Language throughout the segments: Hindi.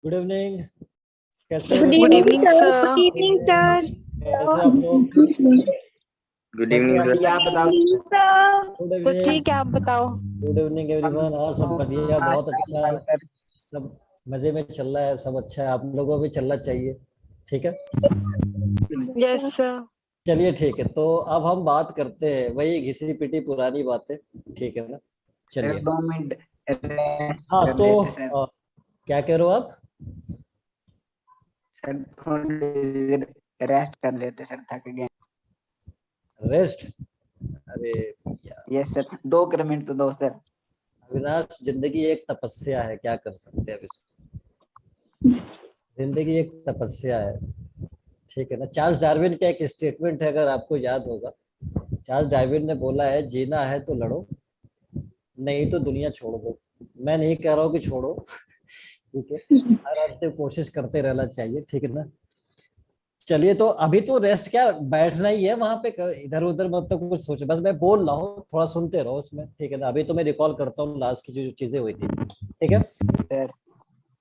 Good evening. कैसे good good evening evening sir. Sir. Good evening sir. कैसे आप लोग? गुड कैसे इवनिंग आप सर। लोग? आप बताओ। गुड तो इवनिंग। ठीक है, आप बताओ। Good evening everyone. हाँ, सब बढ़िया, बहुत अच्छा, सब मजे में चल रहा है, सब अच्छा है। आप लोगों को भी चलना चाहिए। ठीक है, यस सर। चलिए ठीक है। तो अब हम बात करते हैं वही घिसी पिटी पुरानी बातें। ठीक है ना, चलिए। 2 मिनट हाँ कर तो लेते सर। क्या कह रहे हो आप? सर थोड़ी रेस्ट कर लेते सर, थक गए। रेस्ट? अरे यार यस सर, 2 मिनट तो दो सर। अविनाश, जिंदगी एक तपस्या है, क्या कर सकते हैं अब इसमें। जिंदगी एक तपस्या है, ठीक है ना। चार्ल्स डार्विन का एक स्टेटमेंट है, अगर आपको याद होगा। चार्ल्स डार्विन ने बोला है, जीना है तो लड़ो, नहीं तो दुनिया छोड़ दो। मैं नहीं कह रहा हूँ कि छोड़ो, ठीक है, हर रास्ते कोशिश करते रहना चाहिए, ठीक है ना। चलिए, तो अभी तो रेस्ट क्या, बैठना ही है वहां पे, इधर उधर मतलब कुछ सोचे, बस मैं बोल रहा हूँ, थोड़ा सुनते रहो उसमें, ठीक है ना। अभी तो मैं रिकॉल करता हूँ लास्ट की जो चीजें हुई थी, ठीक है। सर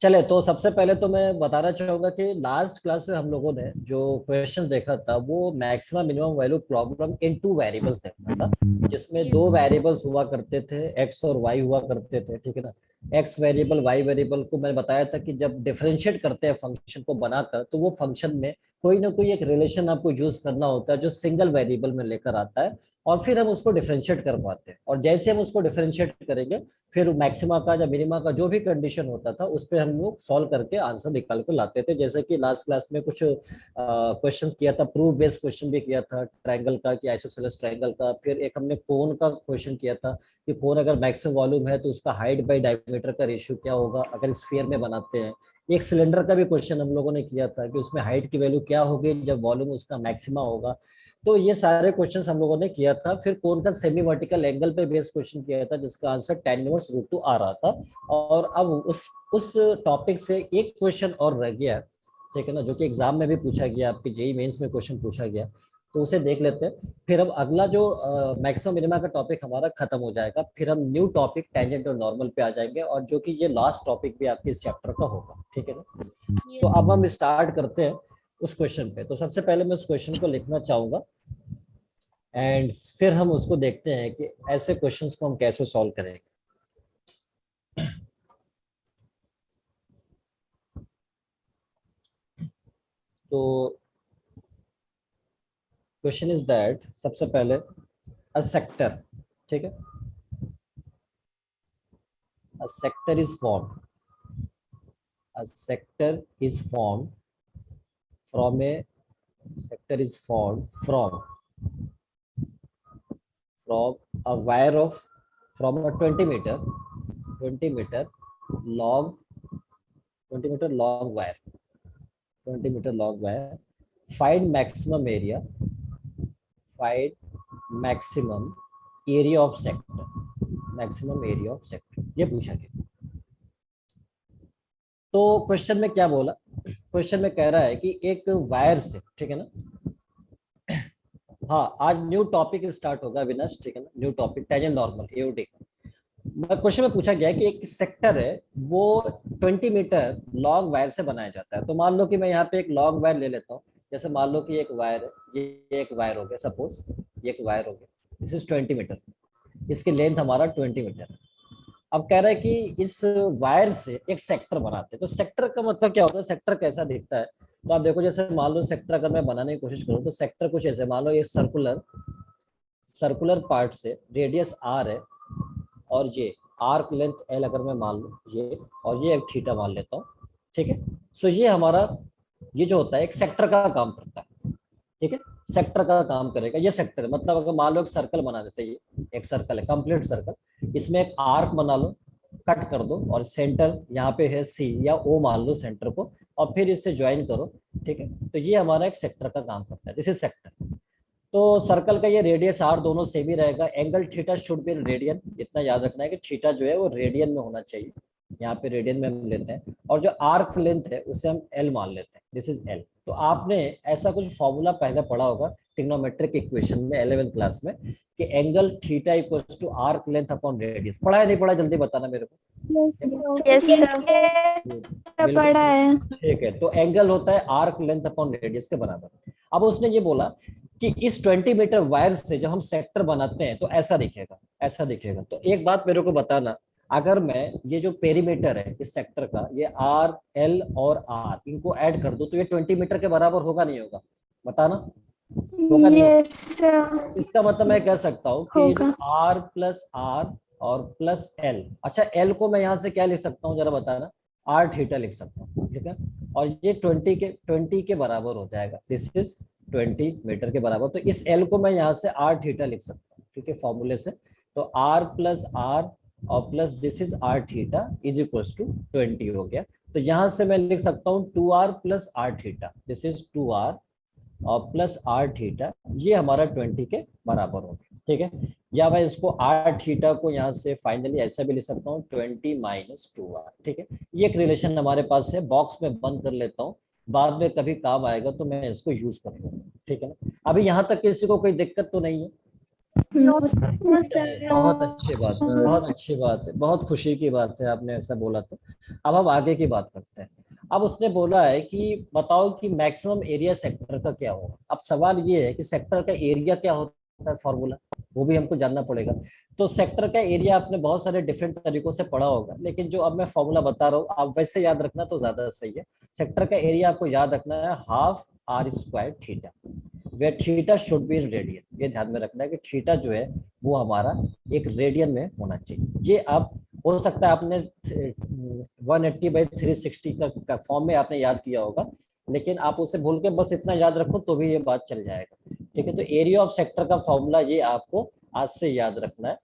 चले, तो सबसे पहले तो मैं बताना चाहूंगा कि लास्ट क्लास में हम लोगों ने जो क्वेश्चन देखा था वो maximum minimum value problem in 2 variables देखा था, जिसमें 2 वेरिएबल्स हुआ करते थे, एक्स और वाई हुआ करते थे, ठीक है ना। एक्स वेरिएबल वाई वेरिएबल को मैंने बताया था कि जब डिफरेंशिएट करते हैं फंक्शन को बनाकर, तो वो फंक्शन में कोई ना कोई एक रिलेशन आपको यूज करना होता है जो सिंगल वेरिएबल में लेकर आता है, और फिर हम उसको डिफरेंशिएट कर पाते हैं। और जैसे हम उसको डिफरेंशिएट करेंगे, फिर मैक्सिमा का या मिनिमा का जो भी कंडीशन होता था उस पर हम लोग सॉल्व करके आंसर निकाल कर लाते थे। जैसे कि लास्ट क्लास में कुछ क्वेश्चंस किया था, प्रूफ बेस्ड क्वेश्चन भी किया था, ट्रायंगल का कि आइसोसेलेस ट्रायंगल का। फिर एक हमने कोन का क्वेश्चन किया था कि कोन अगर मैक्सिमम वॉल्यूम है तो उसका हाइट बाई डायमीटर का रेशियो क्या होगा अगर स्फीयर में बनाते हैं। एक सिलेंडर का भी क्वेश्चन हम लोगों ने किया था कि उसमें हाइट की वैल्यू क्या होगी जब वॉल्यूम उसका मैक्सिमा होगा। तो ये सारे क्वेश्चंस हम लोगों ने किया था। फिर कोन का सेमी वर्टिकल एंगल पे बेस्ड क्वेश्चन किया था जिसका आंसर tan−2 आ रहा था। और अब उस टॉपिक से एक क्वेश्चन और रह गया, ठीक है ना, जो कि एग्जाम में भी पूछा गया, आपके जेई मेंस में क्वेश्चन पूछा गया, तो उसे देख लेते हैं। फिर अब अगला जो मैक्सिमम मिनिमा का टॉपिक हमारा खत्म हो जाएगा, फिर हम न्यू टॉपिक टेंजेंट और नॉर्मल पे आ जाएंगे, और जो कि ये लास्ट टॉपिक भी आपके इस चैप्टर का होगा, ठीक है ना। तो अब हम स्टार्ट करते हैं उस क्वेश्चन पे। तो सबसे पहले मैं उस क्वेश्चन को लिखना चाहूंगा, एंड फिर हम उसको देखते हैं कि ऐसे क्वेश्चंस को हम कैसे सॉल्व करेंगे। तो क्वेश्चन इज दैट, सबसे पहले अ सेक्टर, ठीक है, a sector is formed, a sector is formed from A sector is formed from a wire of, from a 20 meter long 20 meter long wire, 20 meter long wire. Find maximum area, find maximum area of sector, maximum area of sector, ये पूछा गया। तो क्वेश्चन में क्या बोला, क्वेश्चन में कह रहा है कि एक वायर से, ठीक है ना। हाँ, आज न्यू टॉपिक स्टार्ट होगा अविनाश, ठीक है ना, new topic tangent normal AOD. Question में पूछा गया कि एक सेक्टर है वो 20 मीटर लॉन्ग वायर से बनाया जाता है। तो मान लो कि मैं यहाँ पे एक लॉन्ग वायर ले लेता हूँ, जैसे मान लो कि एक वायर है, ये एक वायर हो गया, सपोज ये एक वायर हो गया, दिस इज 20 मीटर, इसकी लेंथ हमारा 20 मीटर है। अब कह रहा है कि इस वायर से एक सेक्टर बनाते हैं। तो सेक्टर का मतलब क्या होता है, सेक्टर कैसा दिखता है। तो आप देखो, जैसे मान लो सेक्टर अगर मैं बनाने की कोशिश करूँ तो सेक्टर कुछ ऐसे, मान लो ये सर्कुलर सर्कुलर पार्ट से रेडियस आर है, और ये आर्क लेंथ एल अगर मैं मान लूँ ये, और ये एक थीटा मान लेता हूँ, ठीक है। सो ये हमारा, ये जो होता है एक सेक्टर का काम करता है, ठीक है, सेक्टर का काम करेगा ये सेक्टर। मतलब अगर मान लो एक सर्कल बना देते हैं, ये एक सर्कल है, कंप्लीट सर्कल, इसमें एक आर्क बना लो, कट कर दो, और सेंटर यहाँ पे है सी या ओ मान लो सेंटर को, और फिर इसे ज्वाइन करो, ठीक है। तो ये हमारा एक सेक्टर का काम करता है, दिस इज सेक्टर। तो सर्कल का ये रेडियस आर दोनों सेम ही रहेगा। Angle theta should B radian, इतना याद रखना है कि थीटा जो है वो रेडियन में होना चाहिए, यहाँ पे रेडियन में हम लेते हैं। और जो आर्क लेंथ है उसे हम एल मान लेते हैं, दिस इज एल। तो आपने ऐसा कुछ फॉर्मूला पहले पढ़ा होगा ट्रिग्नोमेट्रिक इक्वेशन में 11th क्लास में कि angle theta equals to arc length upon radius. पढ़ा है नहीं पढ़ा, जल्दी बताना मेरे को। यस सर बिल्कुल पढ़ा है। ठीक है, तो एंगल होता है आर्क लेंथ अपॉन रेडियस के बराबर। अब उसने ये बोला कि इस 20 मीटर वायर से जब हम सेक्टर बनाते हैं तो ऐसा दिखेगा, ऐसा दिखेगा। तो एक बात मेरे को बताना, अगर मैं ये जो पेरीमीटर है इस सेक्टर का, ये आर एल और आर इनको ऐड कर दूं तो ये 20 मीटर के बराबर होगा नहीं होगा, बताना होगा नहीं होगा? यस सर इसका मतलब मैं कह सकता हूँ कि होगा। आर प्लस आर और प्लस एल, अच्छा एल को मैं यहाँ से क्या लिख सकता हूँ जरा बताना, आर थीटा लिख सकता हूँ, ठीक है। और ये 20 के बराबर हो जाएगा, दिस इज 20 मीटर के बराबर। तो इस एल को मैं यहाँ से आर थीटा लिख सकता हूँ, ठीक है, फॉर्मूले से। तो आर प्लस आर और plus this is R theta is equals to 20 हो गया। तो यहाँ से मैं लिख सकता हूँ 2r plus R theta, this is 2r और प्लस आर थीटा, ये हमारा 20 के बराबर हो गया, ठीक है। या मैं इसको आर थीटा को यहाँ से फाइनली ऐसा भी लिख सकता हूँ 20 माइनस 2r, ठीक है। ये एक रिलेशन हमारे पास है, बॉक्स में बंद कर लेता हूँ, बाद में कभी काम आएगा तो मैं इसको यूज कर लूंगा, ठीक है ना। अभी यहाँ तक किसी को कोई दिक्कत तो नहीं है? बहुत अच्छी बात है, बहुत अच्छी बात है, बहुत खुशी की बात है आपने ऐसा बोला। तो अब हम आगे की बात करते हैं। अब उसने बोला है कि बताओ कि मैक्सिमम एरिया सेक्टर का क्या होगा। अब सवाल ये है कि सेक्टर का एरिया क्या होता है, फॉर्मूला वो भी हमको जानना पड़ेगा। तो सेक्टर का एरिया आपने बहुत सारे डिफरेंट तरीकों से पढ़ा होगा, लेकिन जो अब मैं फॉर्मूला बता रहा हूँ आप वैसे याद रखना तो ज्यादा सही है। सेक्टर का एरिया आपको याद रखना है half R square theta, where theta should be in radian. ये ध्यान में रखना है कि थीटा जो है वो हमारा एक रेडियन में होना चाहिए। ये आप हो सकता है आपने 180/360 का फॉर्म में आपने याद किया होगा, लेकिन आप उसे भूल के बस इतना याद रखो तो भी ये बात चल जाएगा, ठीक है। तो एरिया ऑफ सेक्टर का फॉर्मूला ये आपको आज से याद रखना है,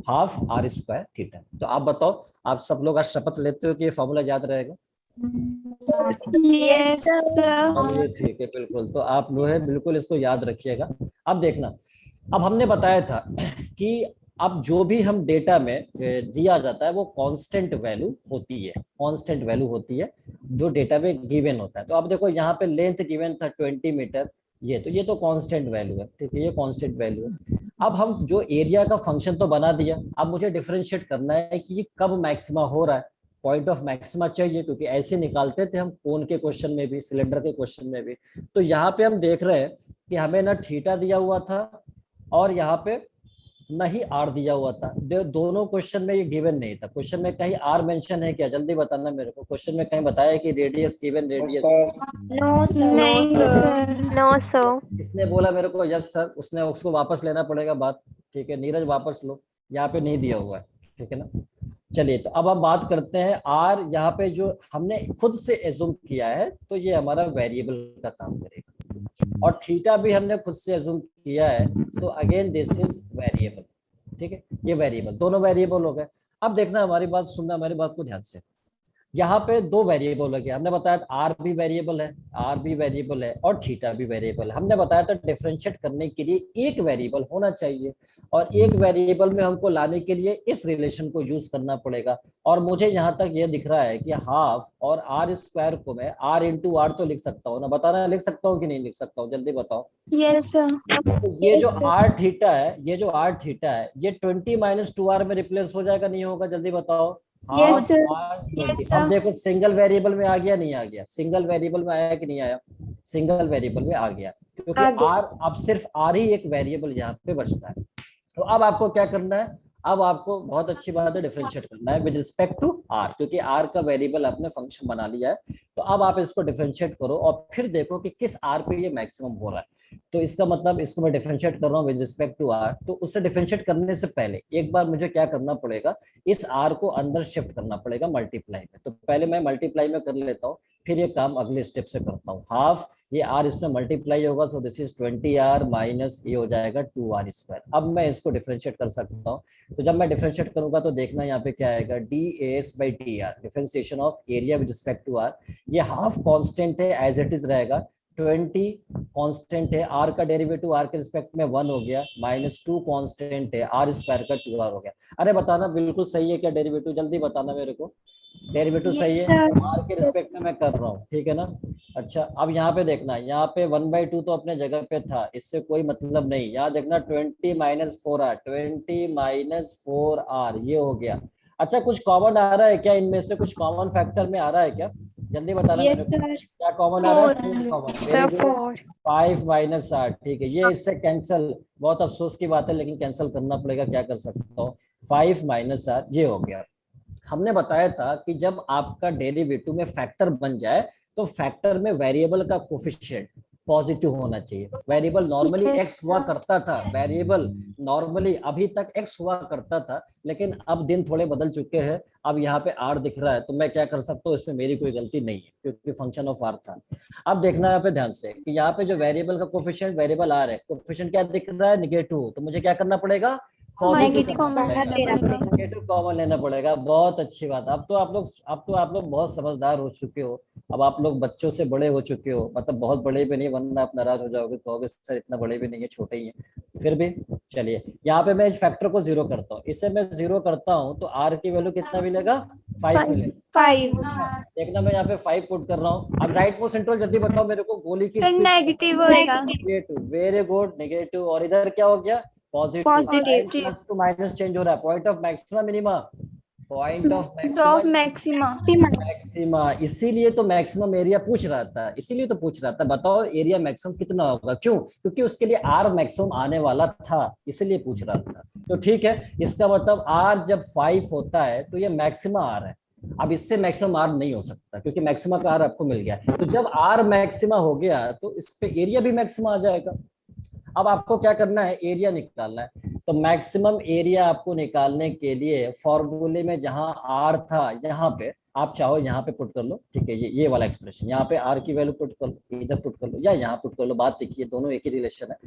हाफ आर स्क्वायर थीटा। तो आप बताओ, आप सब लोग आज शपथ लेते हो कि ये फॉर्मूला याद रहेगा? यस सर चलिए ठीक है, बिल्कुल। तो आप जो है बिल्कुल इसको याद रखिएगा। अब देखना, अब हमने बताया था कि अब जो भी हम डेटा में दिया जाता है वो कांस्टेंट वैल्यू होती है, कांस्टेंट वैल्यू होती है जो डेटा में गिवन होता है। तो अब देखो यहाँ पे लेंथ गिवन था 20 मीटर, ये तो कांस्टेंट वैल्यू है, ठीक है, ये कांस्टेंट वैल्यू है। अब हम जो एरिया का फंक्शन तो बना दिया, अब मुझे डिफरेंशिएट करना है कि ये कब मैक्सिमा हो रहा है, पॉइंट ऑफ मैक्सिमा चाहिए, क्योंकि ऐसे निकालते थे हम कोन के क्वेश्चन में भी, सिलेंडर के क्वेश्चन में भी। तो यहाँ पे हम देख रहे हैं कि हमें ना थीटा दिया हुआ था और यहाँ पे ना ही आर दिया हुआ था। दोनों क्वेश्चन में ये गिवन नहीं था। क्वेश्चन में कहीं आर मेंशन है क्या, जल्दी बताना मेरे को। क्वेश्चन में कहीं बताया कि radius given, radius no sir no sir किसने बोला मेरे को यस सर, उसने उसको वापस लेना पड़ेगा बात, ठीक है, नीरज वापस लो, यहाँ पे नहीं दिया हुआ है, ठीक है ना। चलिए, तो अब हम बात करते हैं आर, यहाँ पे जो हमने खुद से एज्यूम किया है तो ये हमारा वेरिएबल का काम करेगा, और थीटा भी हमने खुद से एज्यूम किया है, so again this is variable, ठीक है, ये वेरिएबल, दोनों वेरिएबल हो गए। अब देखना, हमारी बात सुनना, हमारी बात को ध्यान से। यहाँ पे दो वेरिएबल हो गया, हमने बताया आर भी वेरिएबल है, आर भी वेरिएबल है और थीटा भी वेरिएबल है। हमने बताया था डिफरेंशिएट करने के लिए एक वेरिएबल होना चाहिए, और एक वेरिएबल में हमको लाने के लिए इस रिलेशन को यूज करना पड़ेगा। और मुझे यहाँ तक ये दिख रहा है कि हाफ और आर स्क्वायर को मैं आर इंटू आर तो लिख सकता हूँ ना, बताना लिख सकता हूँ कि नहीं लिख सकता हूँ, जल्दी बताओ। यस सर तो ये जो आर थीटा है, ये जो आर थीटा है, ये 20 माइनस 2r में रिप्लेस हो जाएगा नहीं होगा, जल्दी बताओ। Yes, sir. Yes, sir. अब देखो सिंगल वेरिएबल में आ गया नहीं आ गया, सिंगल वेरिएबल में आया कि नहीं आया, सिंगल वेरिएबल में आ गया, क्योंकि आर अब सिर्फ आर ही एक वेरिएबल यहाँ पे बचता है। तो अब आपको क्या करना है, अब आपको बहुत अच्छी बात है डिफरेंशिएट करना है विद रिस्पेक्ट टू आर, क्योंकि आर का वेरिएबल आपने फंक्शन बना लिया है। तो अब आप इसको डिफरेंशिएट करो और फिर देखो कि किस आर पे ये मैक्सिमम हो रहा है। तो इसका मतलब इसको मैं डिफरेंशिएट कर रहा हूँ विद रिस्पेक्ट टू आर, तो उससे डिफरेंशिएट करने से पहले एक बार मुझे क्या करना पड़ेगा, इस आर को अंदर शिफ्ट करना पड़ेगा मल्टीप्लाई में। तो पहले मैं मल्टीप्लाई में कर लेता हूँ, फिर ये काम अगले स्टेप से करता हूँ। हाफ ये आर इसमें मल्टीप्लाई होगा, so this is 20r minus ये हो जाएगा 2r स्क्वायर। अब मैं इसको डिफरेंशिएट कर सकता हूँ। तो जब मैं डिफरेंशिएट करूंगा तो देखना यहाँ पे क्या आएगा, dAs/dr, differentiation of area with respect to R. ये हाफ कांस्टेंट है, एज इट इज रहेगा, 20 कांस्टेंट है, r का डेरिवेटिव r के रिस्पेक्ट में 1 हो गया, -2 कांस्टेंट है, r स्क्वायर का 2r हो गया। अरे बताना बिल्कुल सही है क्या डेरिवेटिव, जल्दी बताना मेरे को। डेरिवेटिव सही है, r के रिस्पेक्ट में मैं कर रहा हूँ, ठीक है ना। अच्छा अब यहाँ पे देखना, यहाँ पे 1/2 तो अपने जगह पे था, इससे कोई मतलब नहीं। यहाँ देखना 20 - 4r, 20 - 4r ये हो गया। अच्छा कुछ कॉमन आ रहा है क्या इनमें से, कुछ कॉमन फैक्टर में आ रहा है क्या, जल्दी बताना मेरे को। क्या कॉमन आ रहा है, 4 कॉमन, वेरी गुड। 5 - 8, ठीक है, ये इससे कैंसिल, बहुत अफसोस की बात है लेकिन कैंसिल करना पड़ेगा, क्या कर सकता हूँ। 5 - 8 ये हो गया। हमने बताया था कि जब आपका डेरिवेटिव में फैक्टर बन जाए तो फैक्टर में वेरिएबल का कोफिशिएंट पॉजिटिव होना चाहिए। वेरिएबल नॉर्मली एक्स हुआ करता था, वेरिएबल नॉर्मली अभी तक एक्स हुआ करता था, लेकिन अब दिन थोड़े बदल चुके हैं, अब यहाँ पे आर दिख रहा है, तो मैं क्या कर सकता हूँ, इसमें मेरी कोई गलती नहीं है क्योंकि फंक्शन ऑफ आर था। अब देखना यहाँ पे ध्यान से कि यहाँ पे जो वेरिएबल का कोफिशिएंट वेरिएबल आर है, कोफिशिएंट क्या दिख रहा है, -2, तो मुझे क्या करना पड़ेगा, माइनस कॉमन लेना पड़ेगा। नेगेटिव कॉमन लेना पड़ेगा। बहुत अच्छी बात, अब तो आप लोग बहुत समझदार हो चुके हो, अब आप लोग बच्चों से बड़े हो चुके हो, मतलब बहुत बड़े भी नहीं वरना आप नाराज हो जाओगे, कहोगे सर इतना बड़े भी नहीं है, छोटे ही है फिर भी। चलिए यहाँ पे मैं इस फैक्टर को 0 करता हूँ, इसे मैं 0 करता हूँ तो r की वैल्यू कितना मिलेगा, 5 मिलेगा। 5 देखना मैं यहाँ पे 5 पुट कर रहा हूँ। अब राइट मोस्ट सेंट्रल जल्दी बताओ मेरे को, गोली की स्पीड नेगेटिव होएगा। Negative, very good, negative. और इधर क्या हो गया, positive. Plus two minus change हो रहा है, point of maxima minima, point of maxima. Maxima. इसीलिए तो मैक्सिमम एरिया पूछ रहा था, इसीलिए तो पूछ रहा था, बताओ एरिया मैक्सिमम कितना होगा, क्यों, क्योंकि उसके लिए आर मैक्सिमम आने वाला था, इसलिए पूछ रहा था। तो ठीक है, इसका मतलब आर जब 5 होता है तो ये मैक्सिमा आर है। अब इससे मैक्सिमम आर नहीं हो सकता क्योंकि मैक्सिमा का आर आपको मिल गया, तो जब आर मैक्सिमा हो गया तो इस पे एरिया भी मैक्सिमा आ जाएगा। अब आपको क्या करना है, एरिया निकालना है। तो मैक्सिमम एरिया आपको निकालने के लिए फॉर्मूले में जहां आर था, यहाँ पे आप चाहो यहाँ पे पुट कर लो, ठीक है, ये वाला एक्सप्रेशन, यहाँ पे आर की वैल्यू पुट कर लो, इधर पुट कर लो या यहाँ पुट कर लो, बात देखिए दोनों एक ही रिलेशन है।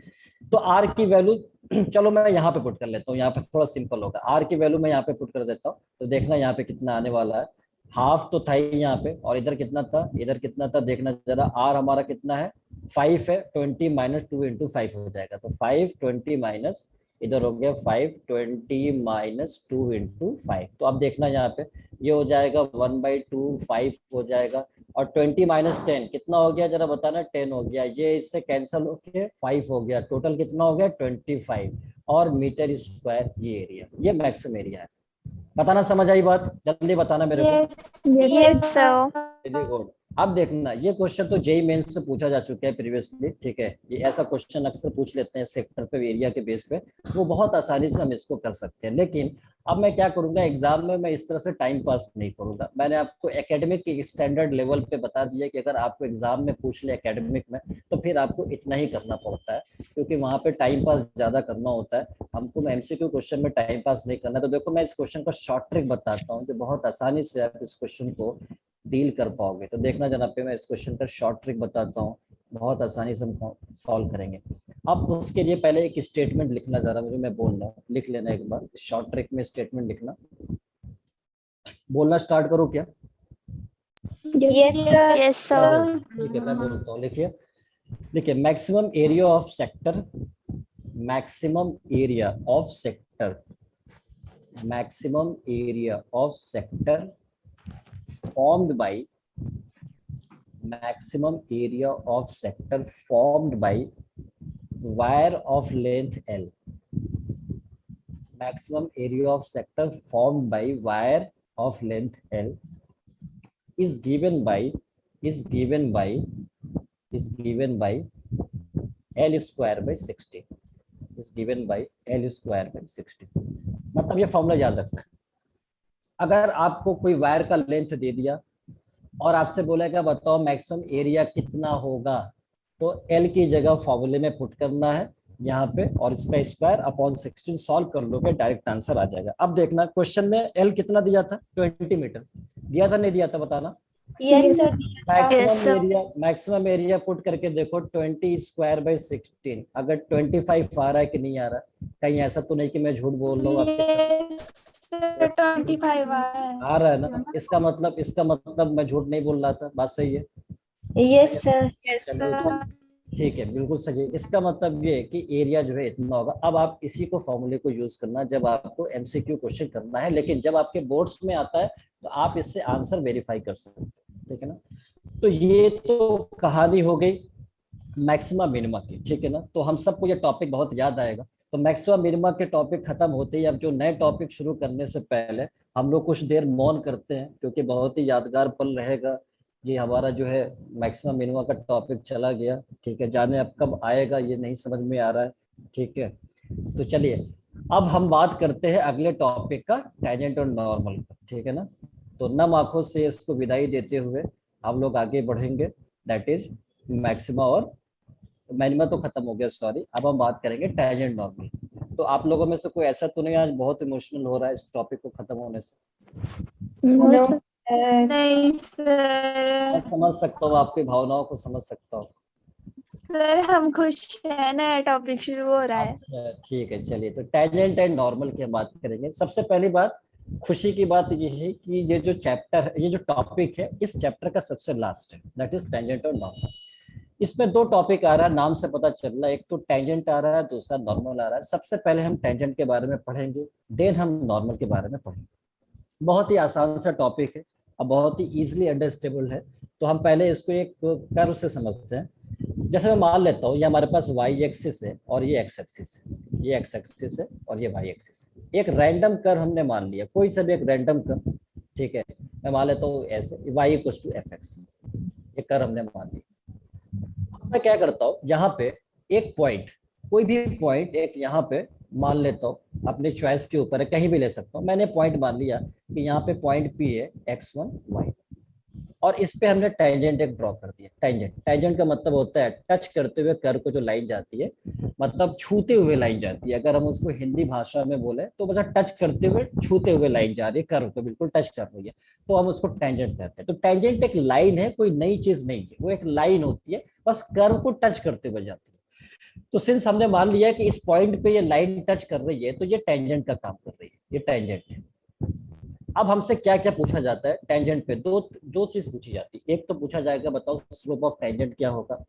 तो आर की वैल्यू चलो मैं यहाँ पे पुट कर लेता हूँ, यहाँ पे थोड़ा सिंपल होगा, आर की वैल्यू मैं यहाँ पे पुट कर देता हूँ, तो देखना यहाँ पे कितना आने वाला है, हाफ तो था ही यहाँ पे, और इधर कितना था, इधर कितना था, देखना जरा, आर हमारा कितना है, 5 है, 20 - 2 × 5 हो जाएगा, तो 5 20 माइनस, इधर हो गया 5 20 - 2 × 5, तो अब देखना यहाँ पे ये हो जाएगा 1/2 5 हो जाएगा, और 20 - 10 कितना हो गया, जरा बताना, 10 हो गया, ये इससे कैंसिल होके 5 हो गया, टोटल कितना हो गया 25, और मीटर स्क्वायर ये एरिया, ये मैक्सिमम एरिया है। बताना समझ आई बात, जल्दी बताना मेरे को। Yes sir. Very good. अब देखना, ये क्वेश्चन तो जेई मेंस से पूछा जा चुका है प्रीवियसली, ठीक है, ये ऐसा क्वेश्चन अक्सर पूछ लेते हैं सेक्टर पे, एरिया के बेस पे, वो बहुत आसानी से हम इसको कर सकते हैं। लेकिन अब मैं क्या करूंगा, एग्जाम में मैं इस तरह से टाइम पास नहीं करूंगा। मैंने आपको एकेडमिक स्टैंडर्ड लेवल पे बता दिया कि अगर आपको एग्जाम में पूछ ले एकेडमिक में, तो फिर आपको इतना ही करना पड़ता है, क्योंकि वहां पे टाइम पास ज्यादा करना होता है हमको, एमसीक्यू क्वेश्चन में टाइम पास नहीं करना। तो देखो मैं इस क्वेश्चन का शॉर्ट ट्रिक बताता हूँ कि बहुत आसानी से आप इस क्वेश्चन को डील कर पाओगे। तो देखना जनाब पे मैं इस क्वेश्चन का शॉर्ट ट्रिक बताता हूँ, बहुत आसानी से हम सॉल्व करेंगे। अब उसके लिए पहले एक स्टेटमेंट लिखना, जरा मुझे मैं बोल रहा हूँ, लिख लेना एक बार, शॉर्ट ट्रिक में स्टेटमेंट लिखना। बोलना स्टार्ट करो क्या? Yes sir. ठीक है, मैं बोलता हूँ, लिखिए। देखिए, maximum area of sector, maximum area of sector, maximum area of sector formed by, maximum area of sector formed by wire of length L, maximum area of sector formed by wire of length L is given by L square by 60, is given by L square by 60। मतलब ये फॉर्मूला याद रखना है। अगर आपको कोई वायर का लेंथ दे दिया और आपसे बोलेगा बताओ मैक्सिमम एरिया कितना होगा, तो एल की जगह फॉर्मूले में पुट करना है यहाँ पे, और इसका स्क्वायर अपॉन 16 सॉल्व कर लोगे, डायरेक्ट आंसर आ जाएगा। अब देखना क्वेश्चन में एल कितना दिया था, 20 मीटर दिया था, नहीं दिया था, बताना। Yes sir. Maximum area put करके देखो, 20 स्क्वायर बाई 16, अगर 25 आ रहा है कि नहीं आ रहा, कहीं ऐसा तो नहीं कि मैं झूठ बोल रहा हूँ आपसे, 25 आ रहा है ना, इसका मतलब मैं झूठ नहीं बोल रहा था, बात सही है। Yes, sir. Yes, चलो, sir. ठीक है, बिल्कुल सही। इसका मतलब ये है कि एरिया जो है इतना होगा। अब आप इसी को फॉर्मूले को यूज करना जब आपको एमसीक्यू क्वेश्चन करना है, लेकिन जब आपके बोर्ड्स में आता है तो आप इससे आंसर वेरीफाई कर सकते हो, ठीक है ना। तो ये तो कहानी हो गई मैक्सिमा मिनिमा की, ठीक है ना। तो हम सबको ये टॉपिक बहुत याद आएगा। तो मैक्सिमा मिनिमा के टॉपिक खत्म होते ही अब जो नए टॉपिक शुरू करने से पहले हम लोग कुछ देर मौन करते हैं, क्योंकि बहुत ही यादगार पल रहेगा। ये हमारा जो है मैक्सिमा मिनिमा का टॉपिक चला गया, ठीक है। जाने अब कब आएगा ये नहीं समझ में आ रहा है, ठीक है। तो चलिए अब हम बात करते हैं अगले टॉपिक का, टेंजेंट और नॉर्मल का, ठीक है ना। तो नम आंखों से इसको विदाई देते हुए हम लोग आगे बढ़ेंगे, दैट इज मैक्सिमा और मिनिमा तो खत्म हो गया, सॉरी। अब हम बात करेंगे टेंजेंट नॉर्मल। तो आप लोगों में से कोई ऐसा तो नहीं आज बहुत इमोशनल हो रहा है इस टॉपिक को खत्म होने से? No, sir. नहीं मैं सर, समझ सकता हूँ, आपकी भावनाओं को समझ सकता हूँ। सर हम खुश हैं, नया टॉपिक शुरू हो रहा है। अच्छा ठीक है, चलिए। तो टेंजेंट एंड नॉर्मल की हम बात करेंगे। सबसे पहली बात, खुशी की बात ये है कि ये जो चैप्टर है, ये जो टॉपिक है, इस चैप्टर का सबसे लास्ट है, दैट इज टेंजेंट और नॉर्मल। इसमें दो टॉपिक आ रहा है, नाम से पता चल रहा है, एक तो टेंजेंट आ रहा है, दूसरा नॉर्मल आ रहा है। सबसे पहले हम टेंजेंट के बारे में पढ़ेंगे, देन हम नॉर्मल के बारे में पढ़ेंगे। बहुत ही आसान सा टॉपिक है और बहुत ही इजीली अंडरस्टेबल है। तो हम पहले इसको एक कर्व से समझते हैं। जैसे मैं मान लेता हूँ ये हमारे पास वाई एक्सिस है और ये एक्स एक्सिस है, ये एक्स एक्सिस है और ये वाई एक्सिस है। एक रैंडम कर्व हमने मान लिया, कोई सा भी एक रैंडम कर्व, ठीक है। मैं मान लेता हूँ ऐसे Y equals to F X, ये कर्व हमने मान लिया। अब मैं क्या करता हूँ, यहाँ पे एक पॉइंट, कोई भी पॉइंट एक यहाँ पे मान लेता हूँ, अपनी चॉइस के ऊपर है, कहीं भी ले सकता हूँ। मैंने पॉइंट मान लिया कि यहाँ पे पॉइंट पी है x1 y, और इस पे हमने टेंजेंट एक ड्रॉ कर दिया। टेंजेंट का मतलब होता है टच करते हुए कर्व को जो लाइन जाती है, मतलब छूते हुए लाइन जाती है। अगर हम उसको हिंदी भाषा में बोले तो मतलब टच करते हुए, छूते हुए लाइन जा रही है, कर्व को बिल्कुल टच कर रही है, तो हम उसको टेंजेंट कहते हैं। तो टेंजेंट एक लाइन है, कोई नई चीज नहीं है, वो एक लाइन होती है, बस कर्व को टच करते हुए जाती है। तो सिंस हमने मान लिया कि इस पॉइंट पे ये लाइन टच कर रही है, तो ये टेंजेंट का काम कर रही है, ये टेंजेंट है। अब हमसे क्या क्या पूछा जाता है टेंजेंट पे? दो चीज पूछी जाती है। एक तो पूछा जाएगा बताओ स्लोप ऑफ टेंजेंट क्या होगा,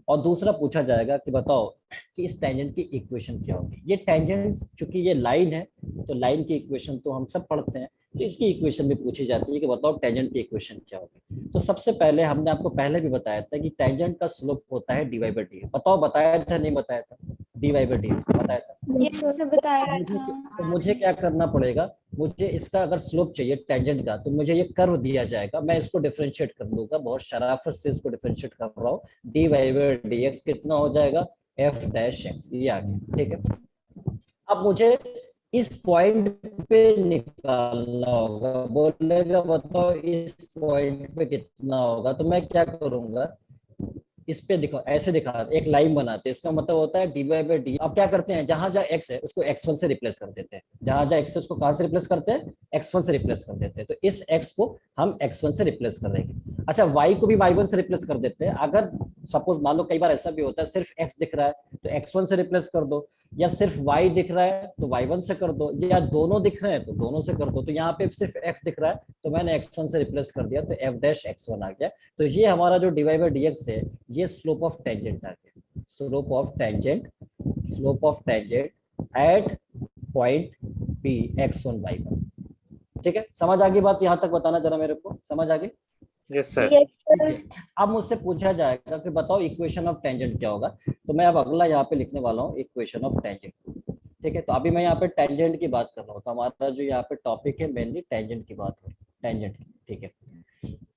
और दूसरा पूछा जाएगा कि बताओ कि इस टेंजेंट की इक्वेशन क्या होगी। ये टेंजेंट चूंकि ये लाइन है, तो लाइन की इक्वेशन तो हम सब पढ़ते हैं, तो इसकी इक्वेशन भी पूछी जाती है कि बताओ टेंजेंट की इक्वेशन क्या होगी। तो सबसे पहले हमने आपको पहले भी बताया था कि टेंजेंट का स्लोप होता है डी वाई बाई डी। बताओ बताया था नहीं बताया था? डी वाई बाई डी बताया था। Yes, Yes, sir. sir, बताया मुझे था। तो मुझे क्या करना पड़ेगा, मुझे इसका अगर स्लोप चाहिए टेंजेंट का, तो मुझे ये कर्व दिया जाएगा, मैं इसको डिफरेंशिएट कर लूंगा, बहुत शराफत से इसको डिफरेंशिएट कर रहा हूँ। D Y by D X कितना हो जाएगा, एफ डैश एक्स, ये आ गया, ठीक है। अब मुझे इस पॉइंट पे निकालना होगा, बोलेगा बताओ इस पॉइंट पे कितना होगा, तो मैं क्या करूंगा, इस पे दिखा, ऐसे दिखा, एक लाइन बनाते हैं, इसका मतलब होता है डी वाई बाई डी। अब क्या करते हैं, जहां जहां एक्स है उसको x1 से रिप्लेस कर देते हैं, जहां जहां एक्स है उसको कहां से रिप्लेस करते हैं, x1 से रिप्लेस कर देते हैं। तो इस x को हम x1 से रिप्लेस कर देंगे। अच्छा, y को भी y1 से रिप्लेस कर देते हैं। अगर सपोज मान लो कई बार ऐसा भी होता है सिर्फ x दिख रहा है तो x1 से रिप्लेस कर दो, या सिर्फ y दिख रहा है तो y1 से कर दो, या दोनों दिख रहे हैं तो दोनों से कर दो। तो यहाँ पे सिर्फ x दिख रहा है तो मैंने x1 से रिप्लेस कर दिया, तो f डैश x1 आ गया। तो ये हमारा जो D Y by D X है, ये स्लोप ऑफ टेंजेंट आ गया। Slope of tangent, slope of tangent at point P x1 y1, ठीक है। समझ आ गई बात? यहाँ तक बताना जरा मेरे को, समझ आ गई? Yes, sir. Yes, sir. अब मुझसे पूछा जाएगा कि बताओ इक्वेशन ऑफ टेंजेंट क्या होगा। तो मैं अब अगला यहाँ पे लिखने वाला हूँ इक्वेशन ऑफ टेंजेंट, ठीक है। तो अभी मैं यहाँ पे टेंजेंट की बात कर रहा हूँ, तो हमारा जो यहाँ पे टॉपिक है मेनली टेंजेंट की बात हो, टेंजेंट की, ठीक है।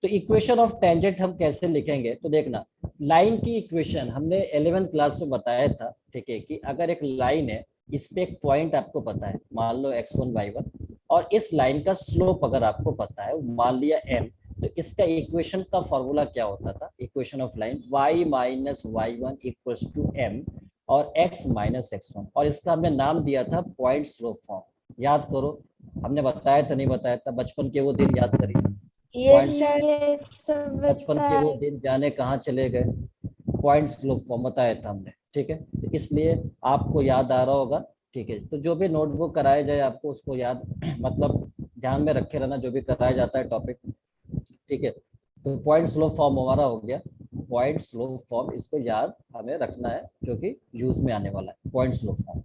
तो इक्वेशन ऑफ टेंजेंट हम कैसे लिखेंगे, तो देखना, लाइन की इक्वेशन हमने 11th क्लास में बताया था, ठीक है, कि अगर एक लाइन है, इस पे एक पॉइंट आपको पता है, मान लो x1 y1, और इस लाइन का स्लोप अगर आपको पता है, मान लिया m, तो इसका इक्वेशन का फॉर्मूला क्या होता था, equation of line y minus y1 equals to m और x माइनस x1, और इसका हमने नाम दिया था पॉइंट स्लोप फॉर्म। याद करो, हमने बताया था नहीं बताया था? बचपन के वो दिन याद करिए, Yes, sir. Yes, sir, बचपन के वो बताया। दिन जाने कहाँ चले गए। पॉइंट स्लोप फॉर्म बताया था हमने, ठीक है। तो इसलिए आपको याद आ रहा होगा, ठीक है। तो जो भी नोटबुक कराया जाए आपको उसको याद मतलब ध्यान में रखे रहना, जो भी कराया जाता है टॉपिक, ठीक है। तो पॉइंट स्लोप फॉर्म हमारा हो गया। पॉइंट स्लोप फॉर्म, इसको याद हमें रखना है जो कि यूज में आने वाला है, पॉइंट स्लोप फॉर्म।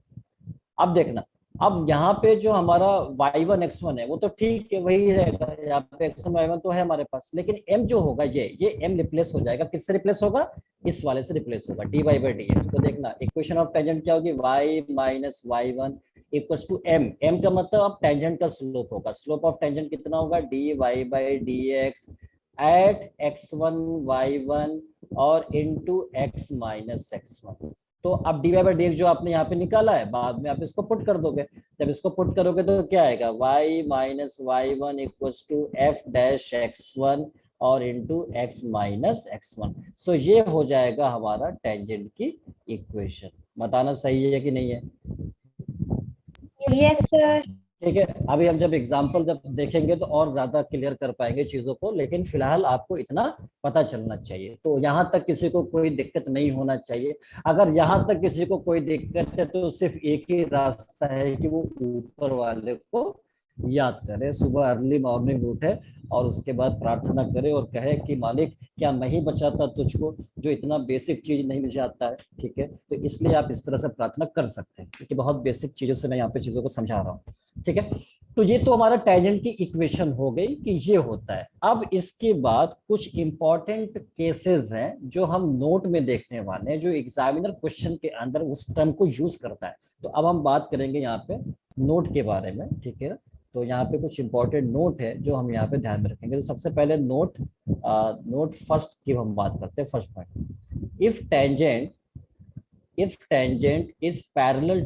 अब देखना, अब यहाँ पे जो हमारा y1 x1 है वो तो ठीक है, वही रहेगा, यहाँ पे x1 y1 तो है हमारे पास, लेकिन m जो होगा ये m रिप्लेस हो जाएगा, किससे रिप्लेस होगा, इस वाले से रिप्लेस होगा, dy बाई dx। तो देखना इक्वेशन ऑफ टेंजेंट क्या होगी, y minus y1 equals to m, m का मतलब अब टेंजेंट का स्लोप होगा, स्लोप ऑफ टेंजेंट कितना होगा, dy by dx eight x1 y1 और इनटू x माइनस x1। तो अब dy बाई dx जो आपने यहाँ पे निकाला है, बाद में आप इसको पुट कर दोगे, जब इसको पुट करोगे तो क्या आएगा, y minus y1 equals to f dash x1 और इनटू x माइनस x1। सो ये हो जाएगा हमारा टेंजेंट की इक्वेशन। बताना सही है कि नहीं है? Yes sir. ठीक है, अभी हम जब एग्जाम्पल जब देखेंगे तो और ज्यादा क्लियर कर पाएंगे चीजों को, लेकिन फिलहाल आपको इतना पता चलना चाहिए। तो यहाँ तक किसी को कोई दिक्कत नहीं होना चाहिए। अगर यहाँ तक किसी को कोई दिक्कत है तो सिर्फ एक ही रास्ता है कि वो ऊपर वाले को याद करे, सुबह अर्ली मॉर्निंग उठे और उसके बाद प्रार्थना करे और कहे कि मालिक क्या नहीं बचाता तुझको, जो इतना बेसिक चीज नहीं मुझे आता है। ठीक है, तो इसलिए आप इस तरह से प्रार्थना कर सकते हैं, क्योंकि बहुत बेसिक चीजों से मैं यहाँ पे चीजों को समझा रहा हूँ। ठीक है, तो ये तो हमारा टेंजेंट की इक्वेशन हो गई कि ये होता है। अब इसके बाद कुछ इंपॉर्टेंट केसेस हैं जो हम नोट में देखने वाले हैं, जो एग्जामिनर क्वेश्चन के अंदर उस टर्म को यूज करता है। तो अब हम बात करेंगे यहाँ पे नोट के बारे में। ठीक है, तो यहाँ पे कुछ इंपॉर्टेंट नोट है जो हम यहाँ पे ध्यान में रखेंगे। तो सबसे पहले नोट फर्स्ट की हम बात करते हैं। First point, if tangent is parallel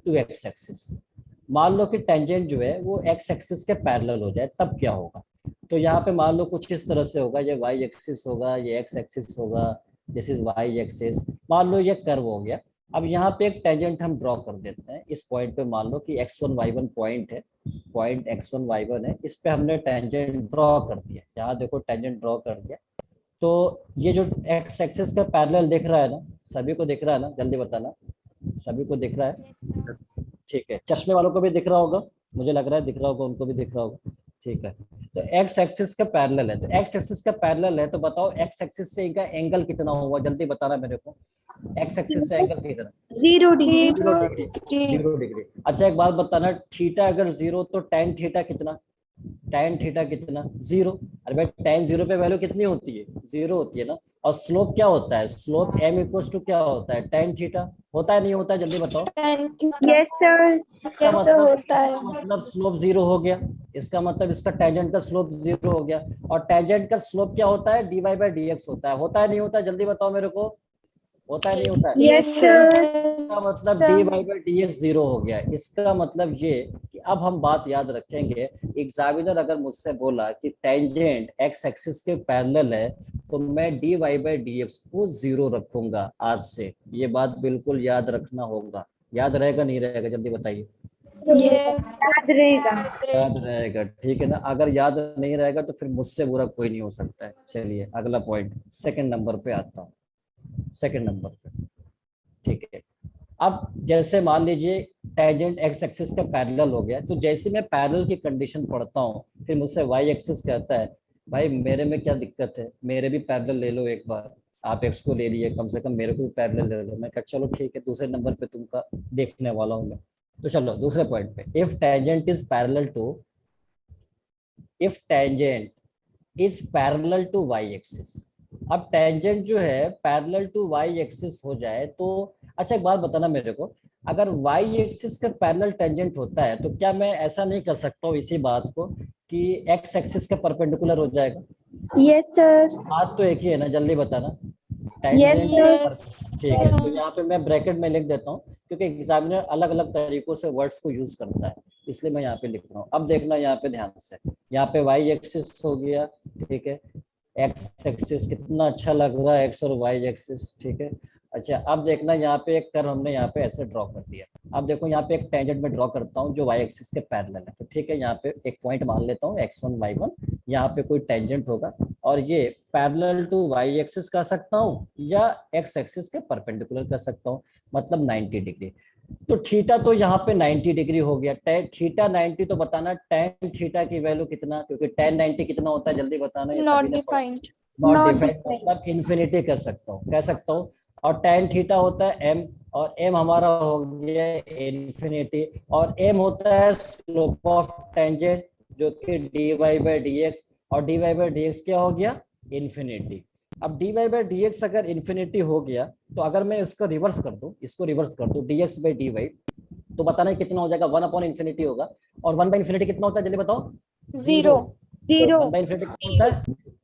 to X axis. मान लो कि टेंजेंट जो है वो एक्स एक्सिस के पैरेलल हो जाए, तब क्या होगा। तो यहाँ पे मान लो कुछ इस तरह से होगा, ये वाई एक्सिस होगा, ये एक्स एक्सिस होगा, दिस इज वाई एक्सिस। मान लो ये कर्व हो गया। अब यहाँ पे एक टेंजेंट हम ड्रॉ कर देते हैं इस पॉइंट पे। मान लो कि x1 y1 पॉइंट है, पॉइंट x1 y1 है, इस पे हमने टेंजेंट ड्रॉ कर दिया। यहाँ देखो टेंजेंट ड्रॉ कर दिया। तो ये जो x एक्सिस का पैरेलल दिख रहा है ना, सभी को दिख रहा है ना, जल्दी बताना, सभी को दिख रहा है? ठीक है, चश्मे वालों को भी दिख रहा होगा, मुझे लग रहा है दिख रहा होगा, उनको भी दिख रहा होगा। ठीक है, तो x एक्सिस का पैरेलल है, तो x एक्सिस का पैरेलल है, तो बताओ x एक्सिस से इनका एंगल कितना होगा, जल्दी बताना मेरे को। x एक्सिस से एंगल कितना? 0 डिग्री। 0 डिग्री। अच्छा एक बात बताना, थीटा अगर 0 तो tan थीटा कितना? tan थीटा कितना? 0। अरे भाई tan 0 पे वैल्यू कितनी होती है? 0 होती है ना। और स्लोप क्या होता है? स्लोप m इक्वल्स टू क्या होता है? tan theta. होता है नहीं होता है, जल्दी बताओ। Yes sir. कैसे होता है? मतलब स्लोप 0 हो गया, इसका मतलब इसका टेंजेंट का स्लोप 0 हो गया। और टेंजेंट का स्लोप क्या होता है? dy बाई dx होता है। होता है नहीं होता है, जल्दी बताओ मेरे को। होता है नहीं होता है? Yes sir. इसका मतलब dy बाई dx 0 हो गया। इसका मतलब ये कि अब हम बात याद रखेंगे, एग्जामिनर अगर मुझसे बोला कि टेंजेंट x एक्सिस के पैरेलल है, तो मैं dy बाई dx को 0 रखूंगा आज से। ये बात बिल्कुल याद रखना होगा। याद रहेगा नहीं रहेगा, जल्दी बताइए। याद रहेगा। याद रहेगा, ठीक है ना। अगर याद नहीं रहेगा तो फिर मुझसे बुरा कोई नहीं हो सकता है। चलिए अगला पॉइंट, सेकंड नंबर पे आता हूँ, सेकंड नंबर पे। ठीक है, अब जैसे मान लीजिए टेंजेंट एक्स एक्सिस का पैरेलल हो गया, तो जैसे मैं पैरेलल की कंडीशन पढ़ता हूँ, फिर मुझसे वाई एक्सिस कहता है भाई मेरे में क्या दिक्कत है, मेरे भी पैरेलल ले लो एक बार। आप एक्स को ले लिए, कम से कम मेरे को भी पैरेलल ले लो। मैं कहा चलो ठीक है, दूसरे नंबर पे तुमका देखने वाला हूँ मैं। तो चलो दूसरे पॉइंट पे, if tangent is parallel to Y axis. अब टेंजेंट जो है पैरेलल टू वाई एक्सिस हो जाए तो, अच्छा एक बात बताना मेरे को, अगर वाई एक्सिस का पैरेलल टेंजेंट होता है तो क्या मैं ऐसा नहीं कर सकता हूँ इसी बात को कि एक्स एक्सिस का परपेंडिकुलर हो जाएगा? Yes sir. बात तो एक ही है ना, जल्दी बताना। Yes tangent, sir. ठीक है, तो यहाँ पे मैं ब्रैकेट में लिख देता हूँ क्योंकि एग्जामिनर अलग अलग तरीकों से वर्ड्स को यूज करता है, इसलिए मैं यहाँ पे लिख रहा हूँ। अब देखना यहाँ पे ध्यान से, यहाँ पे वाई एक्सिस हो गया, ठीक है, एक्स एक्सिस कितना अच्छा लग रहा है, एक्स और वाई एक्सिस, ठीक है। अच्छा अब देखना यहाँ पे एक कर्व हमने यहाँ पे ऐसे ड्रॉ कर दिया। अब देखो यहाँ पे एक टेंजेंट में ड्रॉ करता हूँ जो वाई एक्सिस के पैरेलल है, तो ठीक है, यहाँ पे एक पॉइंट मान लेता हूँ x1 y1, यहाँ पे कोई टेंजेंट होगा और ये पैरेलल टू वाई एक्सिस कह सकता हूँ या एक्स एक्सिस के परपेंडिकुलर कर सकता हूँ, मतलब 90 डिग्री। तो थीटा तो यहाँ पे 90 डिग्री हो गया, थीटा 90, तो बताना टेन थीटा की वैल्यू कितना, क्योंकि टेन 90 कितना होता है, जल्दी बताना। ये नॉट सभी ने पढ़ा। Defined. Not Not defined defined. मतलब इन्फिनिटी कह सकता हूँ, कह सकता हूँ। और टेन थीटा होता है एम, और एम हमारा हो गया इन्फिनिटी, और एम होता है स्लोप ऑफ टेंजेंट, जो कि D Y by D X, और D Y by D X क्या हो गया, इन्फिनिटी। अब D Y by D X अगर इन्फिनिटी हो गया, तो अगर मैं इसको रिवर्स कर दूं, इसको रिवर्स कर दूं, D X by D Y, तो बताना कितना हो जाएगा, वन अपॉन इन्फिनिटी होगा। और वन बाई इन्फिनिटी कितना होता है, जल्दी बताओ। Zero. Zero. One by infinity कितना होता है,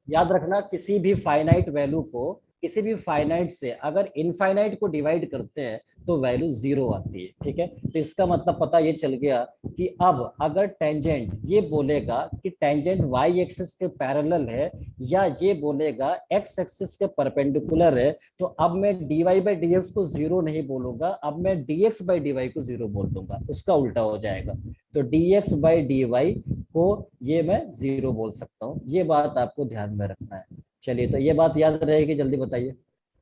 याद रखना, किसी भी फाइनाइट वैल्यू को, किसी भी फाइनाइट से अगर इनफाइनाइट को डिवाइड करते हैं तो वैल्यू जीरो आती है, ठीक है। तो इसका मतलब पता ये चल गया कि अब अगर टेंजेंट ये बोलेगा कि टेंजेंट वाई एक्सिस के पैरेलल है, या ये बोलेगा एक्स एक्सिस के परपेंडिकुलर है, तो अब मैं D Y by D X को जीरो नहीं बोलूंगा, अब मैं D X by D Y को जीरो बोल दूंगा, उसका उल्टा हो जाएगा। तो D X by D Y को ये मैं जीरो बोल सकता हूँ, ये बात आपको ध्यान में रखना है। चलिए, तो ये बात याद रहेगी, जल्दी बताइए।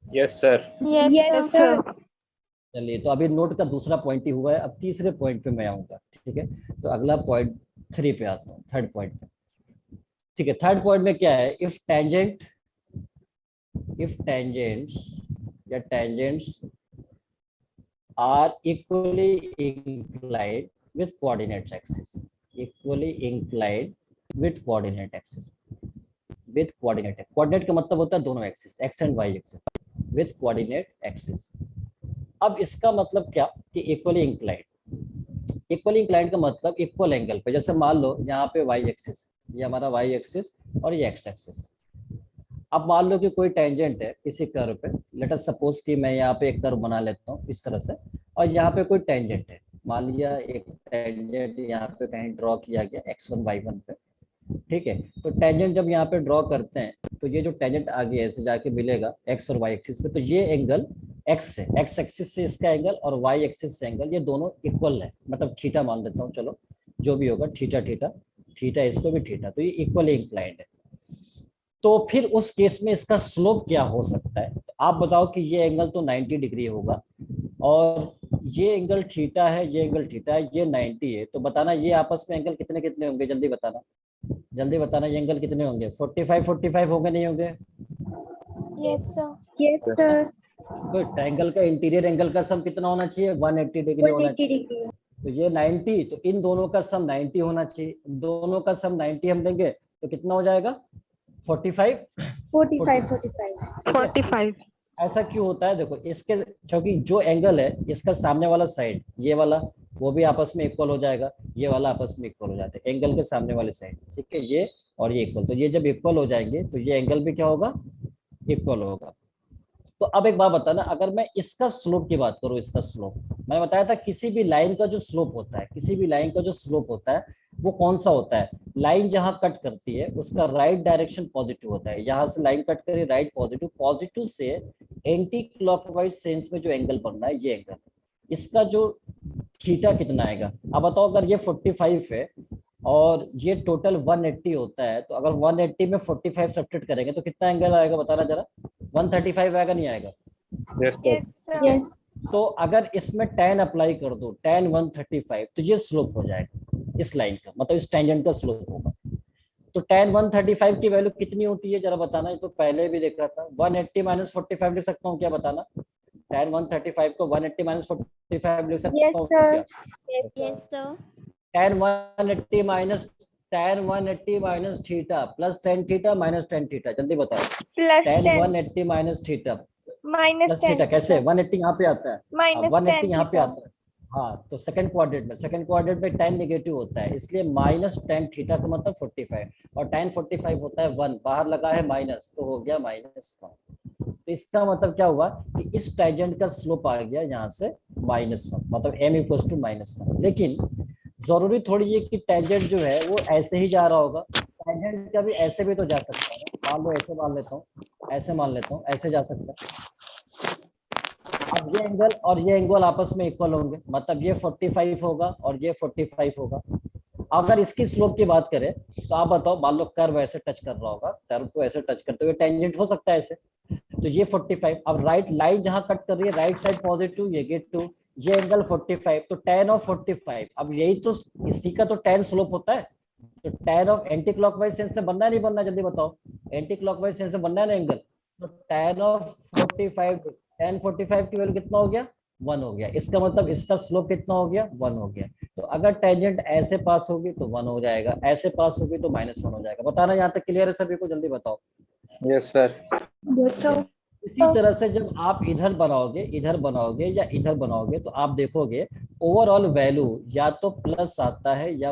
Yes, sir. Yes Yes, sir. sir. चलिए, तो अभी नोट का दूसरा पॉइंट ही हुआ है, अब तीसरे पॉइंट पे मैं आऊंगा, ठीक है। तो अगला पॉइंट 3 पे आता हूँ, थर्ड पॉइंट पे, ठीक है। थर्ड पॉइंट में क्या है, इफ टेंजेंट्स या tangents are equally inclined with coordinate axis, equally inclined with coordinate axis, with coordinate, coordinate का मतलब होता है दोनों axis, X and Y axis, with coordinate axis. अब इसका मतलब क्या कि इक्वली इंक्लाइंड, इक्वली इंक्लाइंड का मतलब इक्वल एंगल पे, जैसे मान लो यहाँ पे वाई एक्सिस, ये हमारा वाई एक्सिस और ये एक्स एक्सिस। अब मान लो कि कोई टेंजेंट है किसी कर्व पे, लेट अस सपोज कि मैं यहाँ पे एक कर्व बना लेता हूँ इस तरह से, और यहाँ पे कोई टेंजेंट है, मान लिया एक टेंजेंट यहाँ पे कहीं ड्रॉ किया गया x1 y1 पे, ठीक है। तो टेंजेंट जब यहाँ पे ड्रॉ करते हैं, तो ये जो टेंजेंट आगे ऐसे जाके मिलेगा एक्स और वाई एक्सिस पे, तो ये एंगल एक्स है, एक्स एक्सिस से इसका एंगल और वाई एक्सिस से एंगल, ये दोनों इक्वल है, मतलब थीटा मान लेता हूँ, चलो जो भी होगा, थीटा थीटा थीटा, इसको भी थीटा, तो ये इक्वली इंक्लाइंड है। तो फिर उस केस में इसका स्लोप क्या हो सकता है, तो आप बताओ कि ये एंगल तो 90 डिग्री होगा, और ये एंगल थीटा है, ये एंगल थीटा है, ये 90 है, तो बताना ये आपस में एंगल कितने कितने होंगे, जल्दी बताना, जल्दी बताना, ये एंगल कितने होंगे, 45 होंगे, नहीं होंगे? Yes sir. Yes, sir. तो एंगल का, इंटीरियर एंगल का सम कितना होना चाहिए, 180 डिग्री होना 180 चाहिए। degree. तो ये 90, तो इन दोनों का सम 90 होना चाहिए, दोनों का सम 90 हम देंगे तो कितना हो जाएगा, 45। 45. ऐसा क्यों होता है, देखो इसके, क्योंकि जो एंगल है इसका सामने वाला साइड, ये वाला, वो भी आपस में इक्वल हो जाएगा, ये वाला आपस में इक्वल हो जाता है, एंगल के सामने वाले साइड, ठीक है, ये और ये इक्वल, तो ये जब इक्वल हो जाएंगे तो ये एंगल भी क्या होगा, इक्वल होगा। तो अब एक बात बताना, अगर मैं इसका स्लोप की बात करूं, इसका स्लोप मैंने बताया था, किसी भी लाइन का जो स्लोप होता है, किसी भी लाइन का जो स्लोप होता है वो कौन सा होता है, लाइन जहां कट करती है उसका राइट डायरेक्शन पॉजिटिव होता है, यहां से लाइन कट करी राइट पॉजिटिव, पॉजिटिव से एंटी क्लॉकवाइज सेंस में जो एंगल बनना है, ये एंगल, इसका जो थीटा कितना आएगा। अब बताओ, अगर ये 45 है और ये टोटल 180 होता है, तो अगर 180 में 45 सब्ट्रैक्ट करेंगे तो कितना एंगल आएगा, बताना जरा, 135 आएगा, नहीं आएगा? Yes, sir. Yes sir. Yes. तो अगर इसमें tan अप्लाई कर दो, tan 135, तो ये स्लोप हो जाएगा इस लाइन का, मतलब इस टेंजेंट का स्लोप होगा। तो tan 135 की वैल्यू कितनी होती है, जरा बताना, ये तो पहले भी देखा था, 180 माइनस 45 लिख सकता हूँ क्या, बताना, tan 135 को 180 माइनस 45 लिख सकता Yes, हूँ sir. क्या? Yes sir. tan 180 minus theta plus tan theta minus tan theta, जल्दी बताओ, plus tan 10 180 minus theta minus plus theta, 10 कैसे, 180 यहाँ पे आता है, माइनस 180 10 यहाँ पे आता है, हाँ, तो सेकंड क्वाड्रेंट में tan नेगेटिव होता है, इसलिए माइनस tan थीटा का मतलब 45, और tan 45 होता है 1, बाहर लगा है माइनस, तो हो गया -1। तो इसका मतलब क्या हुआ कि इस टेंजेंट का स्लोप आ गया यहाँ से -1, मतलब m इक्वल्स टू -1। लेकिन जरूरी थोड़ी है कि टेंजेंट जो है वो ऐसे ही जा रहा होगा, टेंजेंट का भी ऐसे भी तो जा सकता है ना, मान लो ऐसे मान लेता हूँ, ऐसे मान लेता हूँ, ऐसे जा सकता है। अब ये एंगल और ये एंगल आपस में इक्वल होंगे, मतलब ये 45 होगा और ये 45 होगा। अगर इसकी स्लोप की बात करें तो आप बताओ, मान लो कर्व ऐसे टच कर रहा होगा, कर्व को ऐसे टच करते हुए टेंजेंट हो सकता है ऐसे, तो ये 45, अब राइट लाइन जहां कट कर रही है, राइट साइड पॉजिटिव, ये गेट 2, ये एंगल 45, तो tan ऑफ 45, अब यही तो इसी का तो tan स्लोप होता है, तो tan of anti clockwise sense में बनना है नहीं बनना, जल्दी बताओ, एंटी क्लॉकवाइज सेंस में बनना है ना एंगल, तो tan ऑफ 45, tan 45 की वैल्यू कितना हो गया, 1 हो गया, इसका मतलब इसका स्लोप कितना हो गया, 1 हो गया। तो अगर टेंजेंट ऐसे पास होगी तो 1 हो जाएगा, ऐसे पास होगी तो -1 हो जाएगा। बताना यहाँ तक क्लियर है सभी को, जल्दी बताओ। Yes, sir. Yes, sir. इसी तरह से जब आप इधर बनाओगे या इधर बनाओगे तो आप देखोगे ओवरऑल वैल्यू या तो प्लस आता है या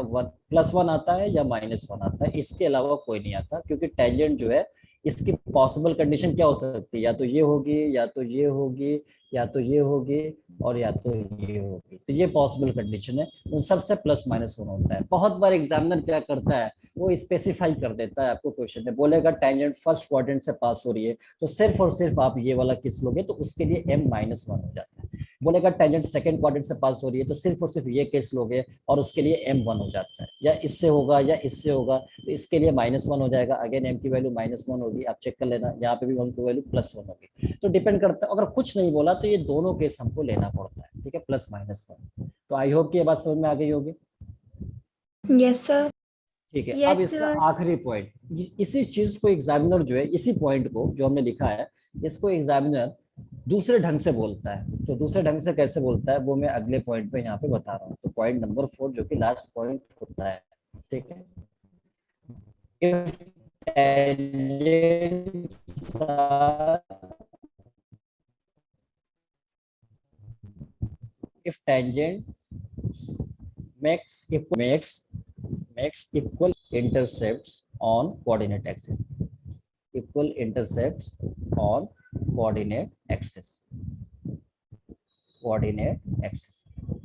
+1 आता है या -1 आता है, इसके अलावा कोई नहीं आता, क्योंकि टेंजेंट जो है इसकी पॉसिबल कंडीशन क्या हो सकती है, या तो ये होगी या तो ये होगी या तो ये होगी और या तो ये होगी, तो ये पॉसिबल कंडीशन है, उन सबसे +-1 होता है। बहुत बार एग्जामिनर क्या करता है, वो स्पेसिफाई कर देता है आपको क्वेश्चन में, बोलेगा टेंजेंट फर्स्ट क्वाड्रेंट से पास हो रही है तो सिर्फ और सिर्फ आप ये वाला केस लोगे तो उसके लिए m-1 हो जाता है, बोलेगा टेंजेंट सेकंड क्वाड्रेंट से पास हो रही है तो सिर्फ और सिर्फ ये केस लोगे और उसके लिए m1 हो जाता है, या इससे होगा या इससे होगा तो इसके लिए -1 हो जाएगा, अगेन m की वैल्यू -1 होगी, आप चेक कर लेना, यहाँ पे भी 1 की वैल्यू +1 होगी, तो डिपेंड करता है, अगर कुछ नहीं बोला तो ये दोनों केस हमको लेना पड़ता है, ठीक है, +-1। तो आई होप कि ये बात समझ में आ गई होगी। Yes, sir. ठीक है, अब Yes, इसका sir. आखिरी पॉइंट, इसी चीज को एग्जामिनर जो है, इसी पॉइंट को जो हमने लिखा है, इसको एग्जामिनर दूसरे ढंग से बोलता है, तो दूसरे ढंग से कैसे बोलता है वो मैं अगले पॉइंट पे यहाँ पे बता रहा हूँ। तो पॉइंट नंबर 4 जो कि लास्ट पॉइंट होता है, ठीक है, if tangents are if tangent makes equal intercepts on coordinate axis, equal intercepts on coordinate axis,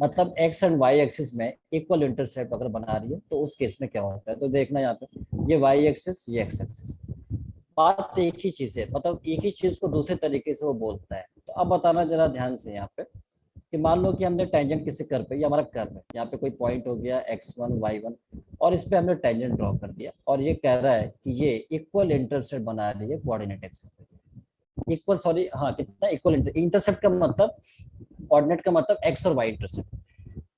मतलब x एंड y एक्सिस में इक्वल इंटरसेप्ट अगर बना रही है तो उस केस में क्या होता है, तो देखना यहाँ पे, ये y एक्सिस ये x एक्सिस, बात एक ही चीज है, मतलब एक ही चीज को दूसरे तरीके से वो बोलता है। तो अब बताना जरा ध्यान से यहाँ पे कि मान लो कि हमने टेंजेंट किसी कर्व पे, ये हमारा कर्व है, यहाँ पे कोई पॉइंट हो गया x1 y1 और इस पे हमने टेंजेंट ड्रॉ कर दिया और ये कह रहा है कि ये इक्वल इंटरसेप्ट बना रही है कोऑर्डिनेट एक्सिस पे, इक्वल सॉरी हाँ कितना इक्वल इंटरसेप्ट का मतलब, कोऑर्डिनेट का मतलब x और y इंटरसेप्ट,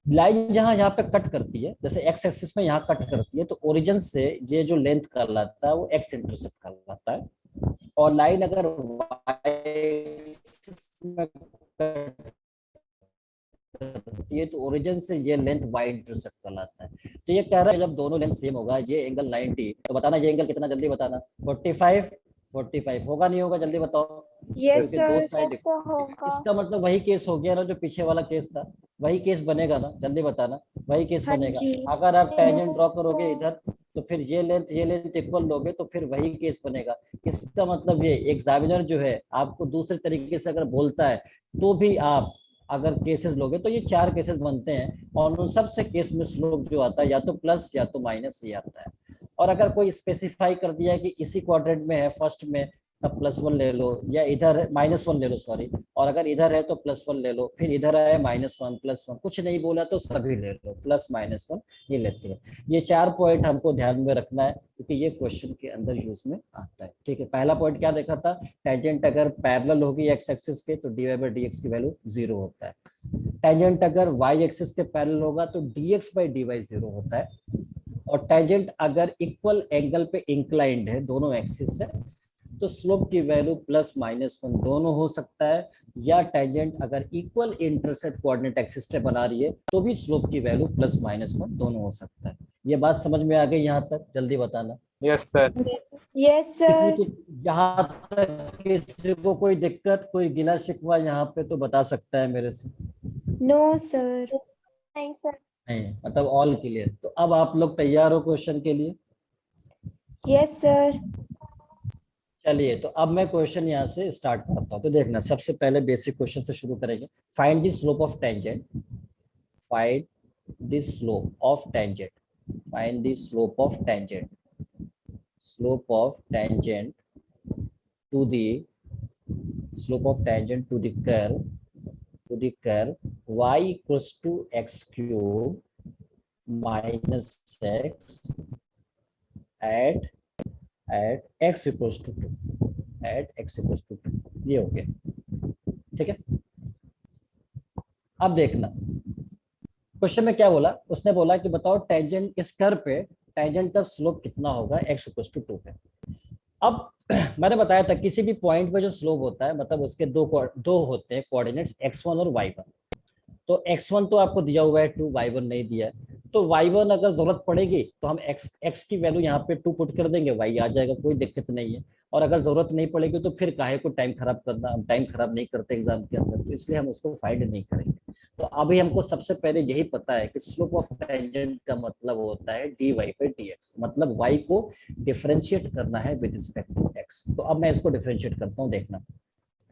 लाइन जहां यहाँ पे कट करती है, जैसे x एक्सिस में यहाँ कट करती है तो ओरिजिन से ये जो लेंथ कहलाता है वो x इंटरसेप्ट कहलाता है, और लाइन अगर y एक्सिस में कट ये तो ओरिजिन से ये लेंथ y इंटरसेप्ट कहलाता है। तो ये कह रहा है जब दोनों लेंथ सेम होगा, ये एंगल 90, तो बताना ये एंगल कितना, जल्दी बताना, 45 होगा नहीं होगा, जल्दी बताओ। Yes, क्योंकि दो sir. साइड, इसका मतलब वही केस हो गया ना जो पीछे वाला केस था, वही केस बनेगा ना, जल्दी बताना, वही केस हाँ बनेगा। जी. अगर आप टेंजेंट ड्रॉ करोगे इधर तो फिर ये लेंथ इक्वल लोगे तो फिर वही केस बनेगा। इसका मतलब ये एग्जामिनर जो है आपको दूसरे तरीके से अगर बोलता है तो भी आप अगर केसेस लोगे तो ये 4 केसेस बनते हैं और उन सबसे केस में स्लोप जो आता है या तो प्लस या तो माइनस ही आता है। और अगर कोई स्पेसिफाई कर दिया है कि इसी क्वाड्रेंट में है फर्स्ट में, तब +1 ले लो, या इधर -1 ले लो सॉरी, और अगर इधर है तो +1 ले लो, फिर इधर है -1 +1, कुछ नहीं बोला तो सभी ले लो, +-1 ये लेते हैं। ये 4 पॉइंट हमको ध्यान में रखना है क्योंकि ये क्वेश्चन के अंदर यूज में आता है, ठीक है। पहला पॉइंट क्या देखा था, टेंजेंट अगर पैरेलल होगी x एक्सिस के तो dy/dx की वैल्यू 0 होता है, टेंजेंट अगर y एक्सिस के पैरेलल होगा तो dx/dy 0 होता है, और टेंजेंट अगर इक्वल एंगल पे इंक्लाइंड है दोनों एक्सिस से तो स्लोप की वैल्यू +-1 दोनों हो सकता है, या टेंजेंट अगर इक्वल इंटरसेप्ट कोऑर्डिनेट एक्सिस पे बना रही है तो भी स्लोप की वैल्यू +-1 दोनों हो सकता है। ये बात समझ में आ गई यहाँ तक, जल्दी बताना। Yes, sir. Yes, किसी sir. को यहाँ तक किसी को कोई दिक्कत कोई गिला शिकवा यहाँ पे तो बता सकता है मेरे से? No, sir. नहीं सर। नहीं, मतलब ऑल क्लियर। तो अब आप लोग तैयार हो क्वेश्चन के लिए? Yes, sir. चलिए, तो अब मैं क्वेश्चन यहाँ से स्टार्ट करता हूँ। तो देखना, सबसे पहले बेसिक क्वेश्चन से शुरू करेंगे। Find the slope of tangent, find the slope of tangent, find the slope of tangent, slope of tangent to the slope of tangent to the curve, to the curve y equals to x cube minus x at x equals to 2, at x equals to 2, ये हो गया, ठीक है। अब देखना क्वेश्चन में क्या बोला, उसने बोला कि बताओ टेंजेंट इस कर्व पे टेंजेंट का स्लोप कितना होगा x इक्वल टू 2 पे। अब मैंने बताया था किसी भी पॉइंट पे जो स्लोप होता है मतलब उसके दो होते हैं कोऑर्डिनेट्स x1 और y1। तो x1 तो आपको दिया हुआ है 2, y1 नहीं दिया है। तो y1 अगर जरूरत पड़ेगी तो हम x की वैल्यू यहाँ पे 2 पुट कर देंगे, y आ जाएगा, कोई दिक्कत नहीं है। और अगर जरूरत नहीं पड़ेगी तो फिर काहे को टाइम खराब करना, हम टाइम खराब नहीं करते एग्जाम के अंदर, तो इसलिए हम उसको फाइंड नहीं करेंगे। तो अभी हमको सबसे पहले यही पता है कि स्लोप ऑफ टेंजेंट का मतलब होता है dy बाई dx, मतलब y को डिफरेंशिएट करना है विद रिस्पेक्ट टू x। तो अब मैं इसको डिफरेंशिएट करता हूँ, देखना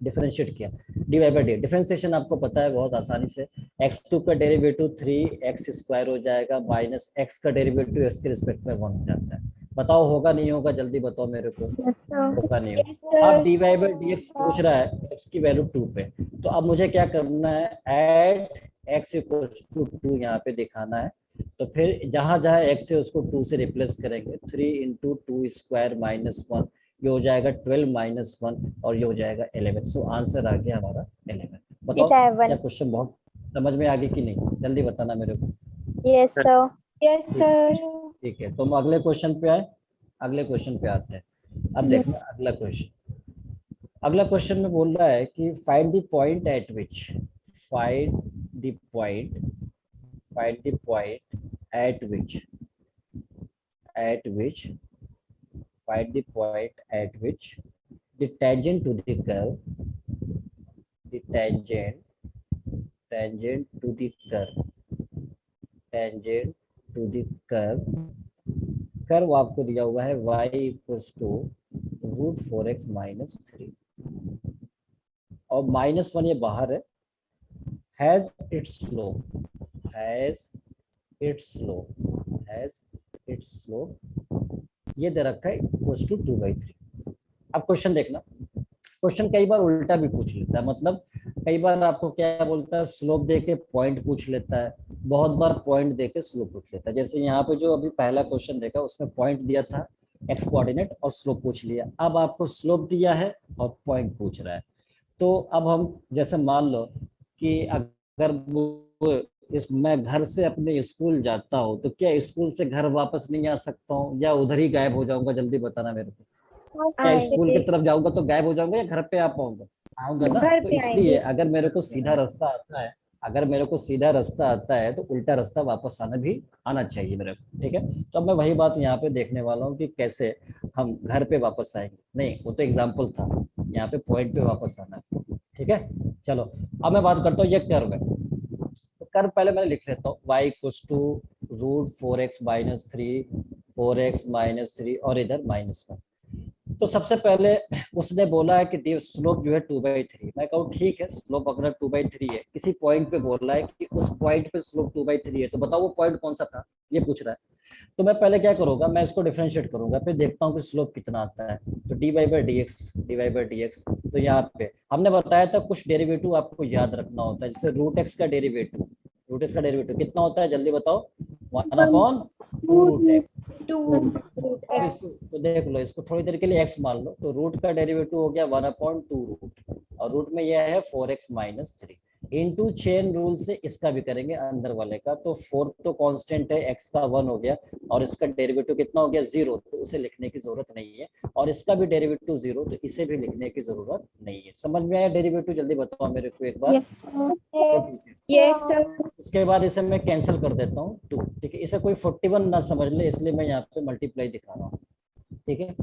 डिफरेंशिएट किया dy बाई डी, डिफरेंशिएशन आपको पता है बहुत आसानी से, x2 का डेरिवेटिव 3x स्क्वायर हो जाएगा माइनस x का डेरिवेटिव x के रिस्पेक्ट में 1 हो जाता है। बताओ होगा नहीं होगा, जल्दी बताओ मेरे को। होगा नहीं होगा। अब dy बाई dx पूछ रहा है x की वैल्यू 2 पे, तो अब मुझे क्या करना है, एट x इक्वल्स टू 2 यहाँ पे दिखाना है। तो फिर जहां जहां x है उसको 2 से रिप्लेस करेंगे, 3 इंटू 2 स्क्वायर माइनस 1, ये हो जाएगा 12 माइनस 1 और ये हो जाएगा 11। सो आंसर आ गया हमारा 11। बताओ क्या क्वेश्चन बहुत समझ में आ गई कि नहीं, जल्दी बताना मेरे को। Yes, sir. Yes, sir. ठीक है, तो हम अगले क्वेश्चन पे आए, अगले क्वेश्चन पे आते हैं। अब देखना अगला क्वेश्चन, अगला क्वेश्चन में बोल रहा है कि find the point eight which, find the point, find the point eight which, find the point at which the tangent to the curve, the tangent to the curve, tangent to the curve आपको दिया हुआ है y equals to √4x minus 3 और -1 ये बाहर है, has its slope, has its slope ये दे रखा है इक्वल्स टू 2/3। अब क्वेश्चन देखना, क्वेश्चन कई बार उल्टा भी पूछ लेता है, मतलब कई बार आपको क्या बोलता है, स्लोप दे के पॉइंट पूछ लेता है, बहुत बार पॉइंट दे के स्लोप पूछ लेता है। जैसे यहाँ पे जो अभी पहला क्वेश्चन देखा उसमें पॉइंट दिया था, एक्स कोऑर्डिनेट और स्लोप पूछ लिया। अब आपको स्लोप दिया है और पॉइंट पूछ रहा है। तो अब हम जैसे मान लो कि अगर मैं घर से अपने स्कूल जाता हूँ तो क्या स्कूल से घर वापस नहीं आ सकता हूँ या उधर ही गायब हो जाऊंगा, जल्दी बताना मेरे को। क्या स्कूल की तरफ जाऊंगा तो गायब हो जाऊंगा या घर पे आ पाऊंगा, आऊंगा ना। तो इसलिए अगर मेरे को सीधा रास्ता आता है, अगर मेरे को सीधा रास्ता आता है तो उल्टा रास्ता वापस आना चाहिए मेरे को, ठीक है। तो अब मैं वही बात यहाँ पे देखने वाला हूँ कि कैसे हम घर पे वापस आएंगे। नहीं वो तो एग्जाम्पल था, यहाँ पे पॉइंट पे वापस आना है, ठीक है। चलो अब मैं बात करता हूँ, ये कर्व है, कर्व पहले मैं लिख लेता हूँ, y equals to √4x minus 3, 4x minus 3 और इधर -1। तो सबसे पहले उसने बोला है कि स्लोप जो है 2/3। मैं कहूँ ठीक है, स्लोप अगर 2/3 है, किसी पॉइंट पे बोल रहा है कि उस पॉइंट पे स्लोप 2/3 है, तो बताओ वो पॉइंट कौन सा था, ये पूछ रहा है। तो मैं पहले क्या करूंगा, मैं इसको डिफरेंशिएट करूंगा, फिर देखता हूँ कि स्लोप कितना आता है। तो dy बाई dx, तो यहाँ पे हमने बताया था कुछ डेरिवेटिव आपको याद रखना होता है, जैसे √x का डेरिवेटिव, कितना होता है जल्दी बताओ, 1/√x। तो देख लो, इसको थोड़ी देर के लिए x मान लो, तो रूट का डेरिवेटिव हो गया 1/2 और रूट में यह है 4x minus 3 into chain rule से इसका भी करेंगे अंदर वाले का। तो 4 तो कांस्टेंट है, x का 1 हो गया और इसका डेरिवेटिव कितना हो गया 0, तो उसे लिखने की जरूरत नहीं है। और इसका भी डेरिवेटिव 0, तो इसे भी लिखने की जरूरत नहीं है। समझ में आया डेरिवेटिव, जल्दी बताओ मेरे को एक बार। Yes, sir. उसके बाद इसे मैं कैंसिल कर देता हूँ 2, ठीक है। इसे कोई 41 ना समझ ले, इसलिए मैं यहाँ पे मल्टीप्लाई दिखा रहा हूँ, ठीक है।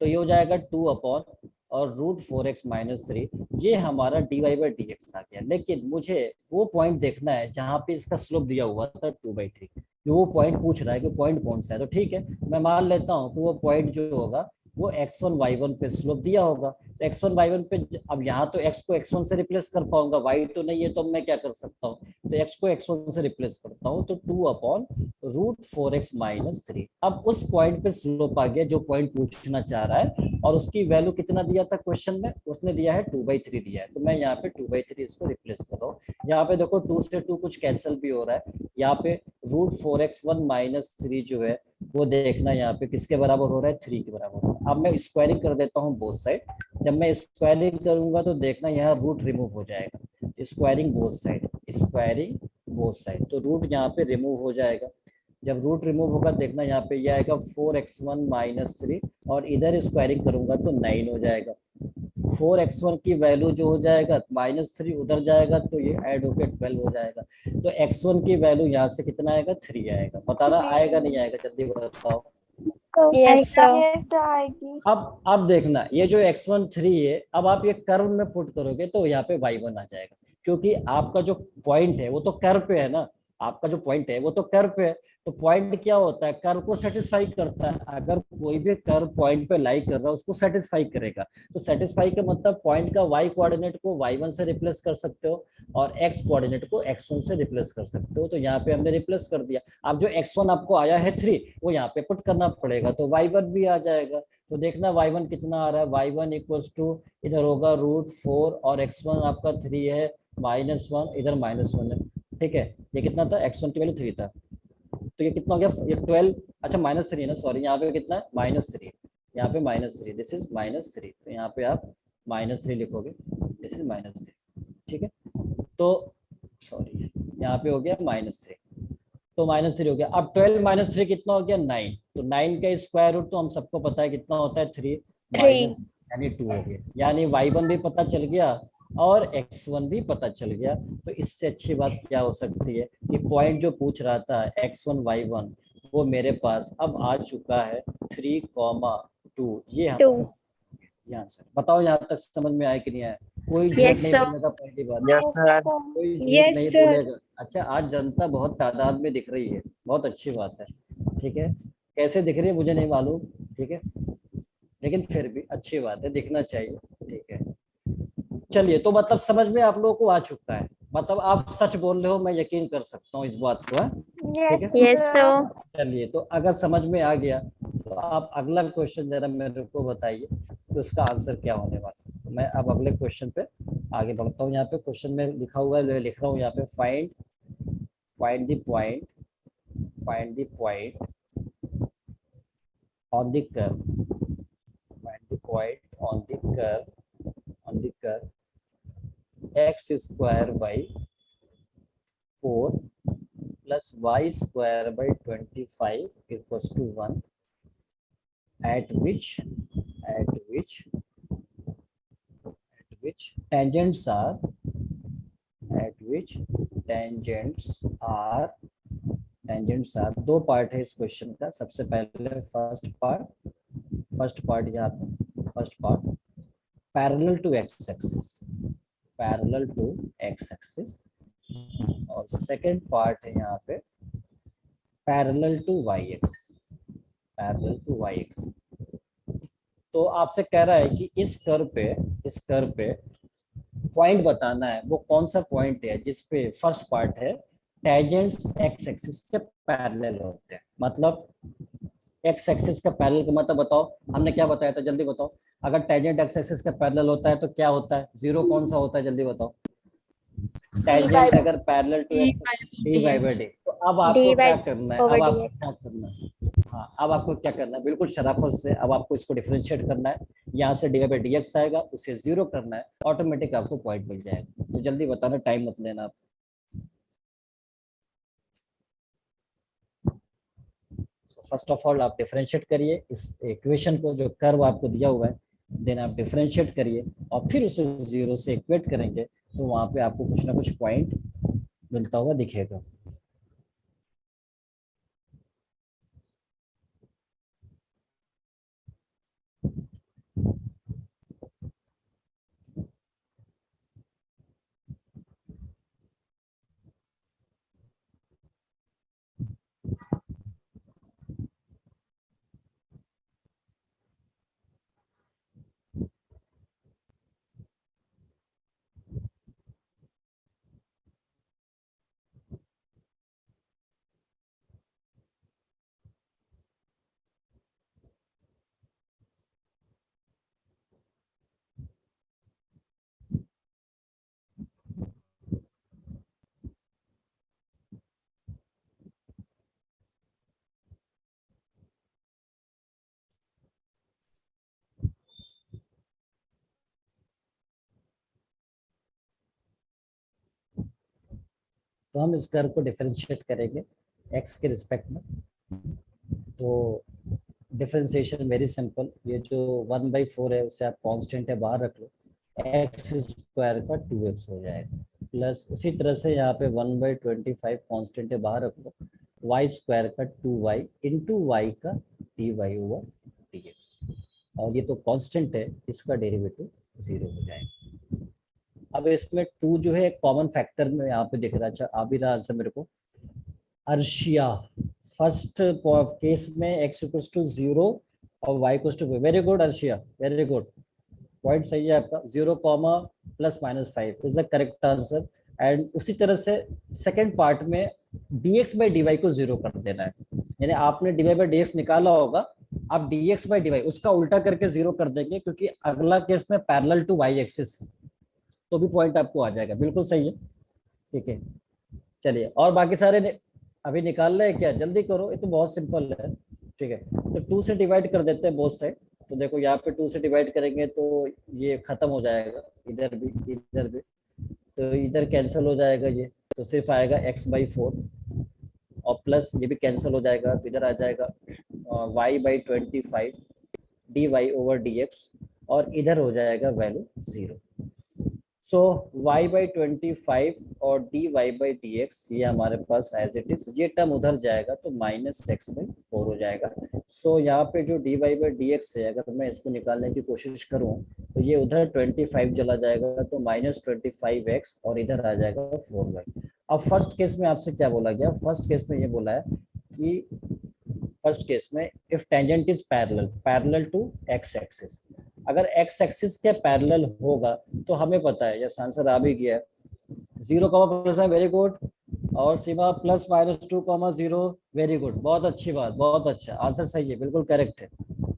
तो ये हो जाएगा 2 अपॉन और √4x माइनस 3, ये हमारा dy बाई dx आ गया। लेकिन मुझे वो पॉइंट देखना है जहाँ पे इसका स्लोप दिया हुआ था 2/3, जो वो पॉइंट पूछ रहा है कि पॉइंट कौन सा है। तो ठीक है, मैं मान लेता हूँ कि वो पॉइंट जो होगा वो x1 y1 पे स्लोप दिया होगा। तो x1 y1 पे, अब यहाँ तो x को x1 से रिप्लेस कर पाऊंगा, y तो नहीं है, तो मैं क्या कर सकता हूँ, तो x को x1 से रिप्लेस करता हूँ, तो 2 अपॉन √4x माइनस 3। अब उस पॉइंट पे स्लोप आ गया जो पॉइंट पूछना चाह रहा है, और उसकी वैल्यू कितना दिया था क्वेश्चन में, उसने दिया है 2/3 दिया है। तो मैं यहाँ पे 2/3 इसको रिप्लेस कर रहा हूँ। यहाँ पे देखो 2 से 2 कुछ कैंसिल भी हो रहा है, यहाँ पे √4x1 माइनस 3 जो है वो देखना यहाँ पे किसके बराबर हो रहा है, 3 के बराबर हो रहा है। अब मैं स्क्वायरिंग कर देता हूँ बोथ साइड। जब मैं स्क्वायरिंग करूंगा तो देखना यहाँ रूट रिमूव हो जाएगा, squaring both side, squaring both side. तो रूट यहाँ पे रिमूव हो जाएगा। जब रूट रिमूव होगा देखना यहाँ पे ये आएगा 4x1 -3 और इधर स्क्वायरिंग करूंगा तो 9 हो जाएगा। 4x1 की वैल्यू जो हो जाएगा -3 उधर जाएगा तो ये ऐड होकर 12 हो जाएगा। तो x1 की वैल्यू यहाँ से कितना आएगा 3 आएगा। बता रहा आएगा नहीं आएगा, जल्दी बताओ। Yes, sir. yes आएगी। अब देखना ये जो x1 3 है, अब आप ये कर्व में पुट करोगे तो यहाँ पे y1 आ जाएगा, क्योंकि आपका जो पॉइंट है वो तो कर्व पे है ना। आपका जो पॉइंट है वो तो कर्व पे है। तो पॉइंट क्या होता है, कर्व को सेटिस्फाई करता है। अगर कोई भी कर्व पॉइंट पे लाई कर रहा है उसको सेटिस्फाई करेगा। तो सेटिस्फाई का मतलब पॉइंट का y कोऑर्डिनेट को y1 से रिप्लेस कर सकते हो और x कोऑर्डिनेट को x1 से रिप्लेस कर सकते हो। तो यहाँ पे हमने रिप्लेस कर दिया। अब जो x1 आपको आया है 3 वो यहाँ पे पुट करना पड़ेगा, तो y1 भी आ जाएगा। तो देखना y1 कितना आ रहा है, y1 इक्वल्स टू इधर होगा √4 और x1 आपका 3 है -1, इधर -1 है। ठीक है, ये कितना था, x1 की वैल्यू 3 था, तो ये कितना हो गया, ये 12, अच्छा -3 है ना, सॉरी यहाँ पे कितना है -3, यहाँ पे -3, दिस इज -3, तो यहाँ पे आप -3 लिखोगे, दिस इज -3। ठीक है, तो सॉरी यहाँ पे हो गया -3, तो -3 हो गया। अब 12 - 3 कितना हो गया, 9। तो 9 का स्क्वायर रूट तो हम सबको पता है कितना होता है, 3 माइनस यानी 2 हो गया। यानी y1 भी पता चल गया और x1 भी पता चल गया। तो इससे अच्छी बात क्या हो सकती है कि पॉइंट जो पूछ रहा था x1 y1 वो मेरे पास अब आ चुका है 3,2। ये यहाँ से बताओ, यहाँ तक समझ में आया कि नहीं आया? कोई झूठ Yes, नहीं sir. बोलेगा पहली बात, यस सर। कोई झूठ Yes, नहीं sir. बोलेगा। अच्छा, आज जनता बहुत तादाद में दिख रही है, बहुत अच्छी बात है। ठीक है, कैसे दिख रही है मुझे नहीं मालूम, ठीक है, लेकिन फिर भी अच्छी बात है, दिखना चाहिए। ठीक है, चलिए, तो मतलब समझ में आप लोगों को आ चुका है, मतलब आप सच बोल रहे हो, मैं यकीन कर सकता हूँ इस बात को, है? ठीक है, Yes, sir. चलिए, तो अगर समझ में आ गया तो आप अगला क्वेश्चन जरा मेरे को बताइए कि उसका आंसर क्या होने वाला है। तो मैं अब अगले क्वेश्चन पे आगे बढ़ता हूँ। यहाँ पे क्वेश्चन में लिखा हुआ है, लिख रहा हूँ यहाँ पे, find the point on the curve, find the point on the curve x square by 4 plus y square by 25 equals to 1, at which tangents are दो पार्ट है इस क्वेश्चन का। सबसे पहले फर्स्ट पार्ट यहाँ पे, first part parallel to X axis और सेकंड पार्ट है यहाँ पे पैरेलल टू वाई एक्सिस। तो आपसे कह रहा है कि इस कर्व पे पॉइंट बताना है, वो कौन सा पॉइंट है जिसपे फर्स्ट पार्ट है टेंजेंट्स एक्स एक्सिस के पैरेलल होते हैं। मतलब एक्स एक्सिस का पैरेलल का मतलब बताओ, हमने क्या बताया था, जल्दी बताओ। अगर टेंजेंट एक्स एक्सिस का पैरेलल होता है तो क्या होता है, जीरो कौन सा होता है, जल्दी बताओ। टेंजेंट अगर पैरेलल टू dy/d, तो अब आपको क्या करना है, हाँ, अब आपको क्या करना है, बिल्कुल शराफत से अब आपको इसको डिफरेंशिएट करना है। यहाँ से dy/dx आएगा, उसे 0 करना है, ऑटोमेटिक आपको पॉइंट मिल जाएगा। तो जल्दी बताना, टाइम मत लेना आप। फर्स्ट ऑफ ऑल आप डिफरेंशिएट करिए इस इक्वेशन को, जो कर्व आपको दिया हुआ है, देन आप डिफरेंशिएट करिए और फिर उसे 0 से इक्वेट करेंगे तो वहां पे आपको कुछ ना कुछ पॉइंट मिलता हुआ दिखेगा। तो हम स्क्वायर को डिफरेंशिएट करेंगे x के रिस्पेक्ट में। तो डिफरेंशिएशन वेरी सिंपल, ये जो 1/4 है उसे आप कांस्टेंट है बाहर रख लो, x स्क्वायर का 2x हो जाएगा, प्लस उसी तरह से यहाँ पे 1/25 कांस्टेंट है बाहर रख लो, y स्क्वायर का 2y इंटू वाई का dy ओवर dx, और ये तो कांस्टेंट है, इसका डेरिवेटिव 0 हो जाएगा। अब इसमें 2 जो है कॉमन फैक्टर में यहाँ पे दिख रहा है। अच्छा आ भी रहा आंसर मेरे को। अर्शिया फर्स्ट केस में x इक्वल टू 0 और y equal to, very good Arshiya, very good, point सही है आपका। 0 comma +-5 is the correct answer. And उसी तरह से सेकंड पार्ट में dx बाई dy को 0 कर देना है, यानी आपने dy बाई dx निकाला होगा, आप dx बाई dy उसका उल्टा करके 0 कर देंगे, क्योंकि अगला केस में पैरेलल टू y एक्सिस, तो भी पॉइंट आपको आ जाएगा। बिल्कुल सही है, ठीक है। चलिए, और बाकी सारे अभी निकाल रहे हैं क्या? जल्दी करो, ये तो बहुत सिंपल है, ठीक है। तो 2 से डिवाइड कर देते हैं बोथ साइड। तो देखो यहाँ पे 2 से डिवाइड करेंगे तो ये खत्म हो जाएगा, इधर भी इधर भी, तो इधर कैंसिल हो जाएगा ये, तो सिर्फ आएगा x/4 और प्लस ये भी कैंसिल हो जाएगा, तो इधर आ जाएगा y/25 dy ओवर dx, और इधर हो जाएगा वैल्यू 0। सो y/25 और dy/dx ये हमारे पास एज इट इज, ये टर्म उधर जाएगा तो -x/4 हो जाएगा। सो यहाँ पे जो dy/dx है, अगर मैं इसको निकालने की कोशिश करूँ तो ये उधर 25 चला जाएगा, तो -25x, और इधर आ जाएगा 4y। अब फर्स्ट केस में आपसे क्या बोला गया? फर्स्ट केस में ये बोला है कि फर्स्ट केस में if tangent is parallel to x axis, अगर x एक्सिस के पैरेलल होगा तो हमें पता है, यस आंसर आ भी गया है, 0, वेरी गुड, और सीमा +-2, वेरी गुड, बहुत अच्छी बात, बहुत अच्छा आंसर, सही है, बिल्कुल करेक्ट है,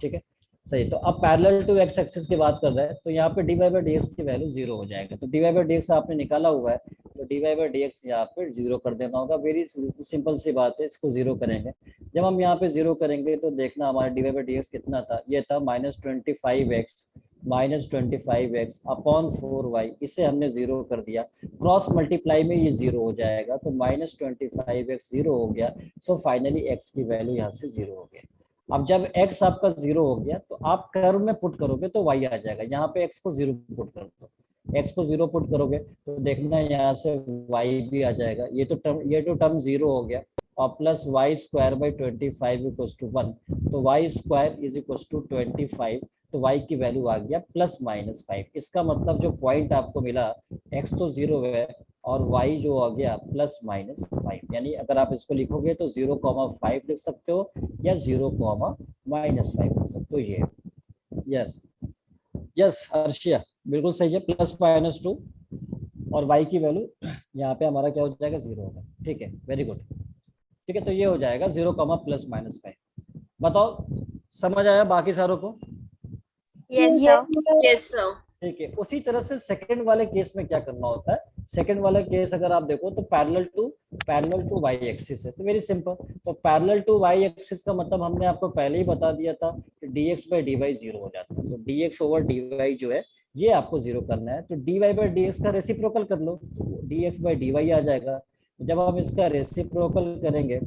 ठीक है, सही। तो अब पैरेलल टू x एक्सिस की बात कर रहे हैं, तो यहाँ पे dy/dx की वैल्यू 0 हो जाएगा। तो dy/dx आपने निकाला हुआ है, तो dy/dx यहाँ पे 0 कर देना होगा। वेरी सिंपल सी बात है, इसको 0 करेंगे। जब हम यहाँ पे 0 करेंगे तो देखना हमारा dy/dx कितना था, ये था -25x अपॉन 4y, इसे हमने 0 कर दिया, क्रॉस मल्टीप्लाई में ये 0 हो जाएगा, तो -25x 0 हो गया। सो फाइनली x की वैल्यू यहाँ से 0 हो गया। अब जब x आपका 0 हो गया तो आप कर्व में पुट करोगे तो y आ जाएगा, यहाँ पे x को 0 पुट कर दो, x को 0 पुट करोगे तो देखना यहाँ से y भी आ जाएगा, ये तो टर्म 0 हो गया, और प्लस y²/25 इक्वल्स टू 1, तो y² इज इक्वल्स टू 25, तो y की वैल्यू आ गया +-5। इसका मतलब जो पॉइंट आपको मिला, x तो 0 है और y जो आ गया +-5, यानी अगर आप इसको लिखोगे तो 0,5 लिख सकते हो या 0,-5 लिख सकते हो। ये यस यस अर्शिया बिल्कुल सही है, +-2, और y की वैल्यू यहाँ पे हमारा क्या हो जाएगा, 0 होगा, ठीक है, वेरी गुड, ठीक है। तो ये हो जाएगा 0,+-5। बताओ समझ आया बाकी सारों को? Yes sir. ठीक है। उसी तरह से सेकंड वाले केस में क्या करना होता है, सेकंड वाला केस अगर आप देखो तो पैरेलल टू y एक्सिस है, तो वेरी सिंपल। तो पैरेलल टू y एक्सिस का मतलब हमने आपको पहले ही बता दिया था कि dx/dy 0 हो जाता है, तो dx ओवर dy जो है ये आपको 0 करना है, तो dy/dx का रेसिप्रोकल कर लो, dx/dy आ जाएगा। जब हम इसका रेसिप्रोकल करेंगे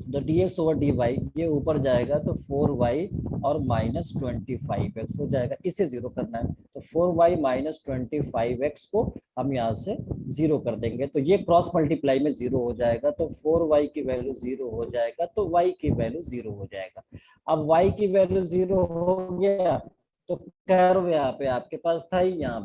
तो dx ओवर dy ये ऊपर जाएगा, तो 4y और -25x हो जाएगा, इसे 0 करना है, तो 4y - 25x को हम यहाँ से 0 कर देंगे, तो ये क्रॉस मल्टीप्लाई में 0 हो जाएगा, तो 4y की वैल्यू 0 हो जाएगा, तो y की वैल्यू 0 हो जाएगा। अब y की वैल्यू 0 हो गया तो कर्व यहाँ पे आपके पास था ही, यहाँ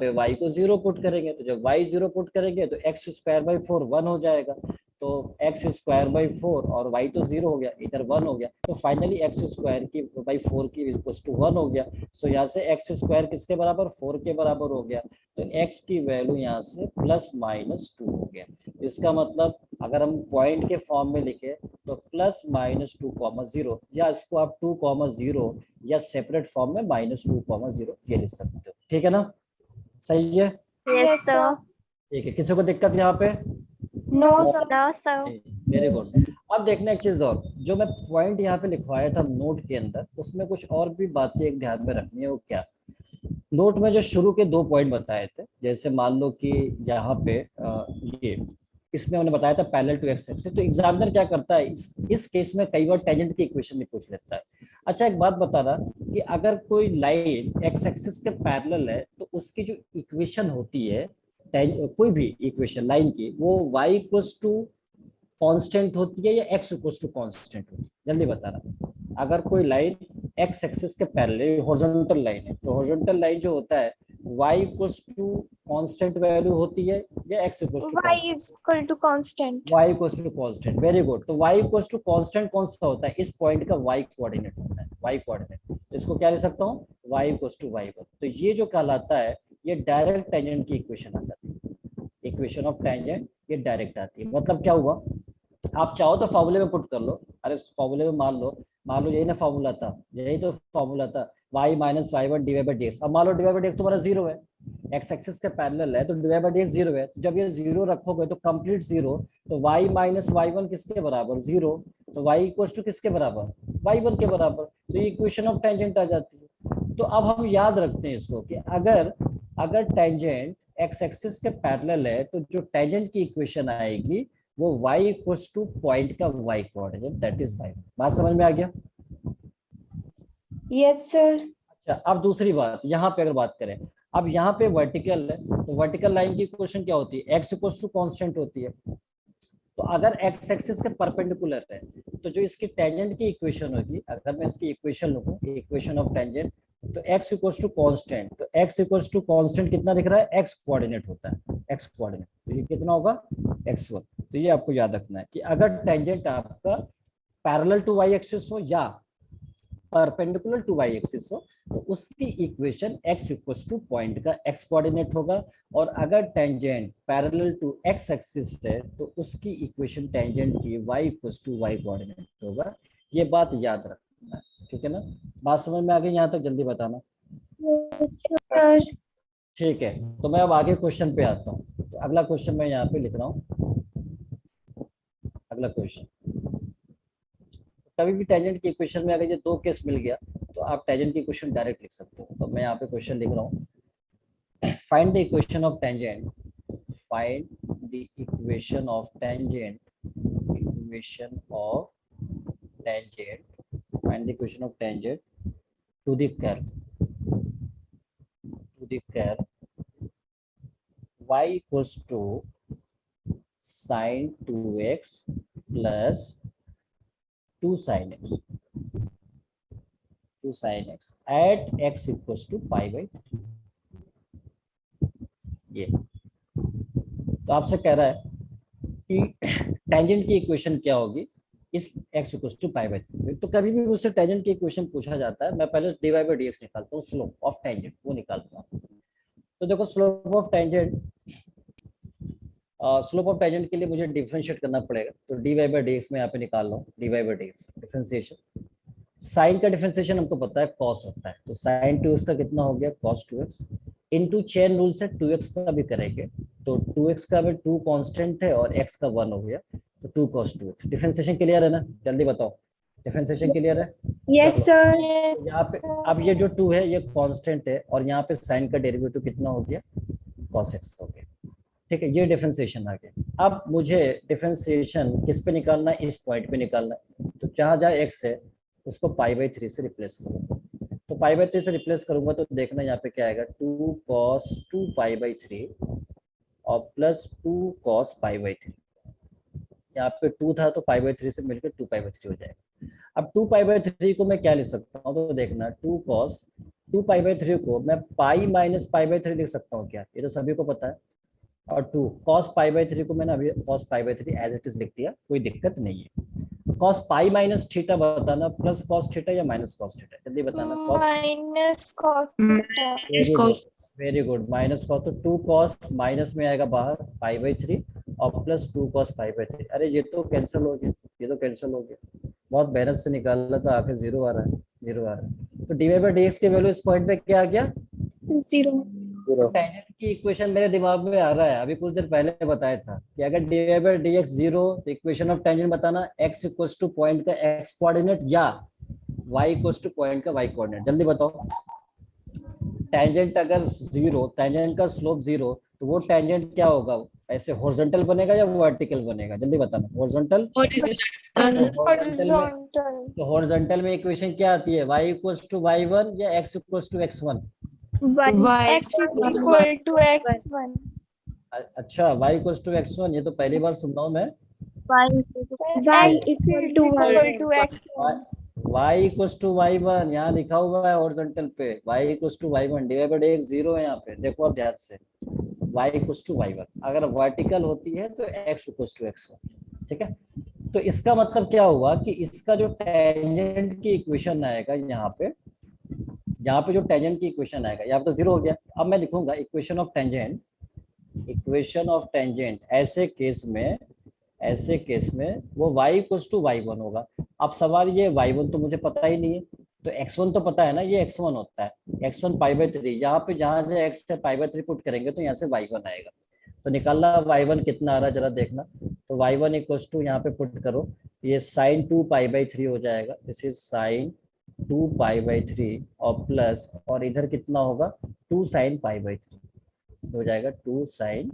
पे y को 0 पुट करेंगे, तो जब y 0 पुट करेंगे तो x²/4 1 हो जाएगा, तो x²/4 और y तो 0 हो गया, इधर 1 हो गया, तो फाइनली x²/4 की इक्वल्स टू 1 हो गया। सो यहाँ से x² किसके बराबर, 4 के बराबर हो गया, तो x की वैल्यू यहाँ से +-2 हो गया। इसका मतलब अगर हम पॉइंट के फॉर्म में लिखे तो +-2,0, या इसको आप 2,0 या सेपरेट फॉर्म में -2,0 ये लिख सकते हो, ठीक है ना, सही है? Yes sir. ठीक है, किसी को दिक्कत यहाँ पे? No sir. Very good. अब देखना एक चीज और, जो मैं पॉइंट यहाँ पे लिखवाया था नोट के अंदर, उसमें कुछ और भी बातें एक ध्यान में रखनी है। वो क्या, नोट में जो शुरू के 2 पॉइंट बताए थे, जैसे मान लो कि यहाँ पे ये इसमें हमने बताया था पैरेलल टू एक्स एक्सिस। तो एग्जामिनर क्या करता है, इस केस में कई बार टेंजेंट की इक्वेशन भी पूछ लेता है। अच्छा एक बात बता रहा कि अगर कोई लाइन एक्स एक्सिस के पैरेलल है तो उसकी जो इक्वेशन होती है, कोई भी इक्वेशन लाइन की, वो y इक्वल्स टू कांस्टेंट होती है या x इक्वल्स टू कांस्टेंट होती है? जल्दी बता रहा। अगर कोई लाइन x एक्सिस के पैरेलल हॉरिजॉन्टल लाइन है, तो हॉरिजॉन्टल लाइन जो होता है y equals to constant value होती है या x equals to Y is equal to constant. y equals to constant. Very good. तो y इक्वल्स टू कांस्टेंट कौन सा होता है? इस पॉइंट का y कोऑर्डिनेट होता है, y कोऑर्डिनेट। इसको क्या लिख सकता हूँ? y equals to y। तो ये जो कहलाता है ये डायरेक्ट टेंजेंट की इक्वेशन आ जाती है। इक्वेशन ऑफ टेंजेंट ये डायरेक्ट आती है। मतलब क्या हुआ, आप चाहो तो फॉर्मूले में पुट कर लो। अरे फॉर्मूले में मान लो यही ना फॉर्मूला था, यही तो फॉर्मूला था, y minus y1 divide by dx। अब मान लो डिवाइड बाई dx तुम्हारा जीरो है, एक्स एक्सिस के पैरेलल है तो डिवाइड बाई dx जीरो है। जब ये जीरो रखोगे तो कंप्लीट जीरो, तो y माइनस y1 किसके बराबर? जीरो। तो y इक्वल टू किसके बराबर? y1 के बराबर। तो ये इक्वेशन ऑफ टेंजेंट आ जाती है। तो अब हम याद रखते हैं इसको कि अगर टेंजेंट एक्स एक्सिस के पैरेलल है तो जो टेंजेंट की इक्वेशन आएगी वो y इक्वल्स टू पॉइंट का y coordinate, that is y। बात समझ में आ गया? Yes, sir. अच्छा अब दूसरी बात, यहाँ पे अगर बात करें, अब यहाँ पे वर्टिकल है तो वर्टिकल लाइन की इक्वेशन क्या होती है? x इक्वल्स टू कांस्टेंट होती है। तो अगर x एक्सिस के परपेंडिकुलर है तो जो इसकी टेंजेंट की इक्वेशन होगी, अगर मैं इसकी इक्वेशन लिखूं, इक्वेशन ऑफ टेंजेंट, तो x इक्वल्स टू कांस्टेंट, तो x इक्वल्स टू कांस्टेंट कितना दिख रहा है? x कोऑर्डिनेट होता है, x कोऑर्डिनेट। तो ये कितना होगा? x1। तो ये आपको याद रखना है कि अगर टेंजेंट आपका पैरेलल टू y एक्सिस हो या परपेंडिकुलर टू y एक्सिस हो तो उसकी equation x equals to point का x कोऑर्डिनेट होगा। और अगर tangent parallel to x axis है तो उसकी इक्वेशन टेंजेंट की y equals to y coordinate होगा। ये बात याद रखना, ठीक है ना? बात समझ में आ गई यहाँ तक? जल्दी बताना। Sir. ठीक है, तो मैं अब आगे क्वेश्चन पे आता हूँ। तो अगला क्वेश्चन मैं यहाँ पे लिख रहा हूँ। अगला क्वेश्चन, कभी भी टेंजेंट की इक्वेशन में अगर ये दो केस मिल गया तो आप टेंजेंट की इक्वेशन डायरेक्ट लिख सकते हो। तो मैं यहाँ पे क्वेश्चन लिख रहा हूँ, find the equation of tangent, find the equation of tangent, equation of tangent, find the equation of tangent to the curve, y equals to sin 2x plus 2 sin x, 2 sin x at x equals to pi by 3। ये तो आपसे कह रहा है कि टेंजेंट की इक्वेशन क्या होगी इस x equals to pi by 3। तो कभी भी मुझसे टेंजेंट की इक्वेशन पूछा जाता है, मैं पहले dy बाई dx निकालता हूँ, स्लोप ऑफ टेंजेंट वो निकालता हूँ। तो देखो slope of tangent, slope of tangent के लिए मुझे डिफरेंशिएट करना पड़ेगा। तो dy बाई dx में यहाँ पे निकाल रहा हूँ, dy by dx differentiation. Sine का डिफरेंशिएशन हमको पता है कॉस होता है, तो साइन 2x का कितना हो गया? Cos 2x into chain rule से 2x का भी करेंगे, तो 2x का भी 2 कांस्टेंट है और x का 1 हो गया, तो 2 cos 2x। डिफरेंशिएशन क्लियर है ना? जल्दी बताओ, डिफरेंशिएशन क्लियर है? Yes, sir. यहाँ पे अब ये जो 2 है ये कांस्टेंट है और यहाँ पे साइन का डेरिवेटिव कितना हो गया? cos x हो गया। ठीक है, ये डिफरेंशिएशन आ गया। अब मुझे डिफरेंशिएशन किस पे निकालना है? इस पॉइंट पे निकालना है। तो जहाँ जहाँ x है उसको पाई बाई 3 से रिप्लेस करूंगा। तो पाई बाई 3 से रिप्लेस करूंगा तो देखना यहाँ पे क्या आएगा? 2 cos 2 पाई बाई 3 और प्लस 2 cos पाई बाई 3। यहाँ पे 2 था तो पाई बाई 3 से मिलकर 2 पाई बाई 3 हो जाएगा। अब 2 पाई बाई 3 को मैं क्या लिख सकता हूँ? तो देखना 2 cos 2 पाई बाई 3 को मैं पाई माइनस पाई बाई 3 लिख सकता हूँ क्या? ये तो सभी को पता है। और 2 cos पाई बाई 3 को मैंने अभी cos pi by 3 as it is लिख दिया, कोई दिक्कत नहीं है। cos पाई माइनस थीटा बताना, प्लस cos थीटा या माइनस cos थीटा? जल्दी बताना। cos Minus cos theta. Very good, minus cos, तो 2 cos माइनस में आएगा बाहर पाई बाई 3 और प्लस 2 cos पाई बाई 3। अरे ये तो कैंसिल हो गया, ये तो कैंसिल हो गया, बहुत मेहनत से निकाला था, आखिर जीरो आ रहा है, जीरो आ रहा है। तो dy बाई dx की वैल्यू इस पॉइंट पे क्या आ गया? 0. टेंजेंट की इक्वेशन मेरे दिमाग में आ रहा है, अभी कुछ देर पहले बताया था कि अगर dy बाई dx 0 तो इक्वेशन ऑफ टेंजेंट बताना x इक्वल्स टू पॉइंट का x कोऑर्डिनेट या y इक्वल्स टू पॉइंट का y कोऑर्डिनेट। जल्दी बताओ, टेंजेंट अगर 0, टेंजेंट का स्लोप 0 तो वो टेंजेंट क्या होगा, ऐसे हॉरिजॉन्टल बनेगा या वर्टिकल बनेगा, जल्दी बताना। हॉरिजॉन्टल, हॉरिजॉन्टल में, Horizontal. तो हॉरिजॉन्टल में इक्वेशन क्या आती है, y इक्वल्स टू y1 या x equals to x1? X equal to X1. अच्छा, y इक्वल्स टू x1, ये तो पहली बार सुन रहा हूँ मैं। Y equal to X1. y equals to y1 यहाँ लिखा हुआ है हॉरिजॉन्टल पे, y equals to y1 divide by एक जीरो है यहाँ पे, देखो और ध्यान से, y इक्वल्स टू y1। अगर वर्टिकल होती है तो x इक्वल्स टू x1, ठीक है। तो इसका मतलब क्या हुआ कि इसका जो टेंजेंट की इक्वेशन आएगा यहाँ पे जो टेंजेंट की इक्वेशन आएगा, यहाँ पे तो जीरो हो गया। अब मैं लिखूंगा equation of tangent, equation of tangent ऐसे केस में वो y इक्वल्स टू y1 होगा। अब सवाल ये y1 तो मुझे पता ही नहीं है, तो x1 तो पता है ना, ये x1 होता है, x1 π/3, यहाँ पे जहाँ से x से π/3 पुट करेंगे तो यहाँ से y1 आएगा। तो निकालना y1 कितना आ रहा है जरा देखना। तो y1 इक्वल्स टू यहाँ पे पुट करो, ये sin 2 π/3 हो जाएगा, दिस इज sin 2 π/3 और प्लस, और इधर कितना होगा 2 sin π/3 हो जाएगा, 2 sin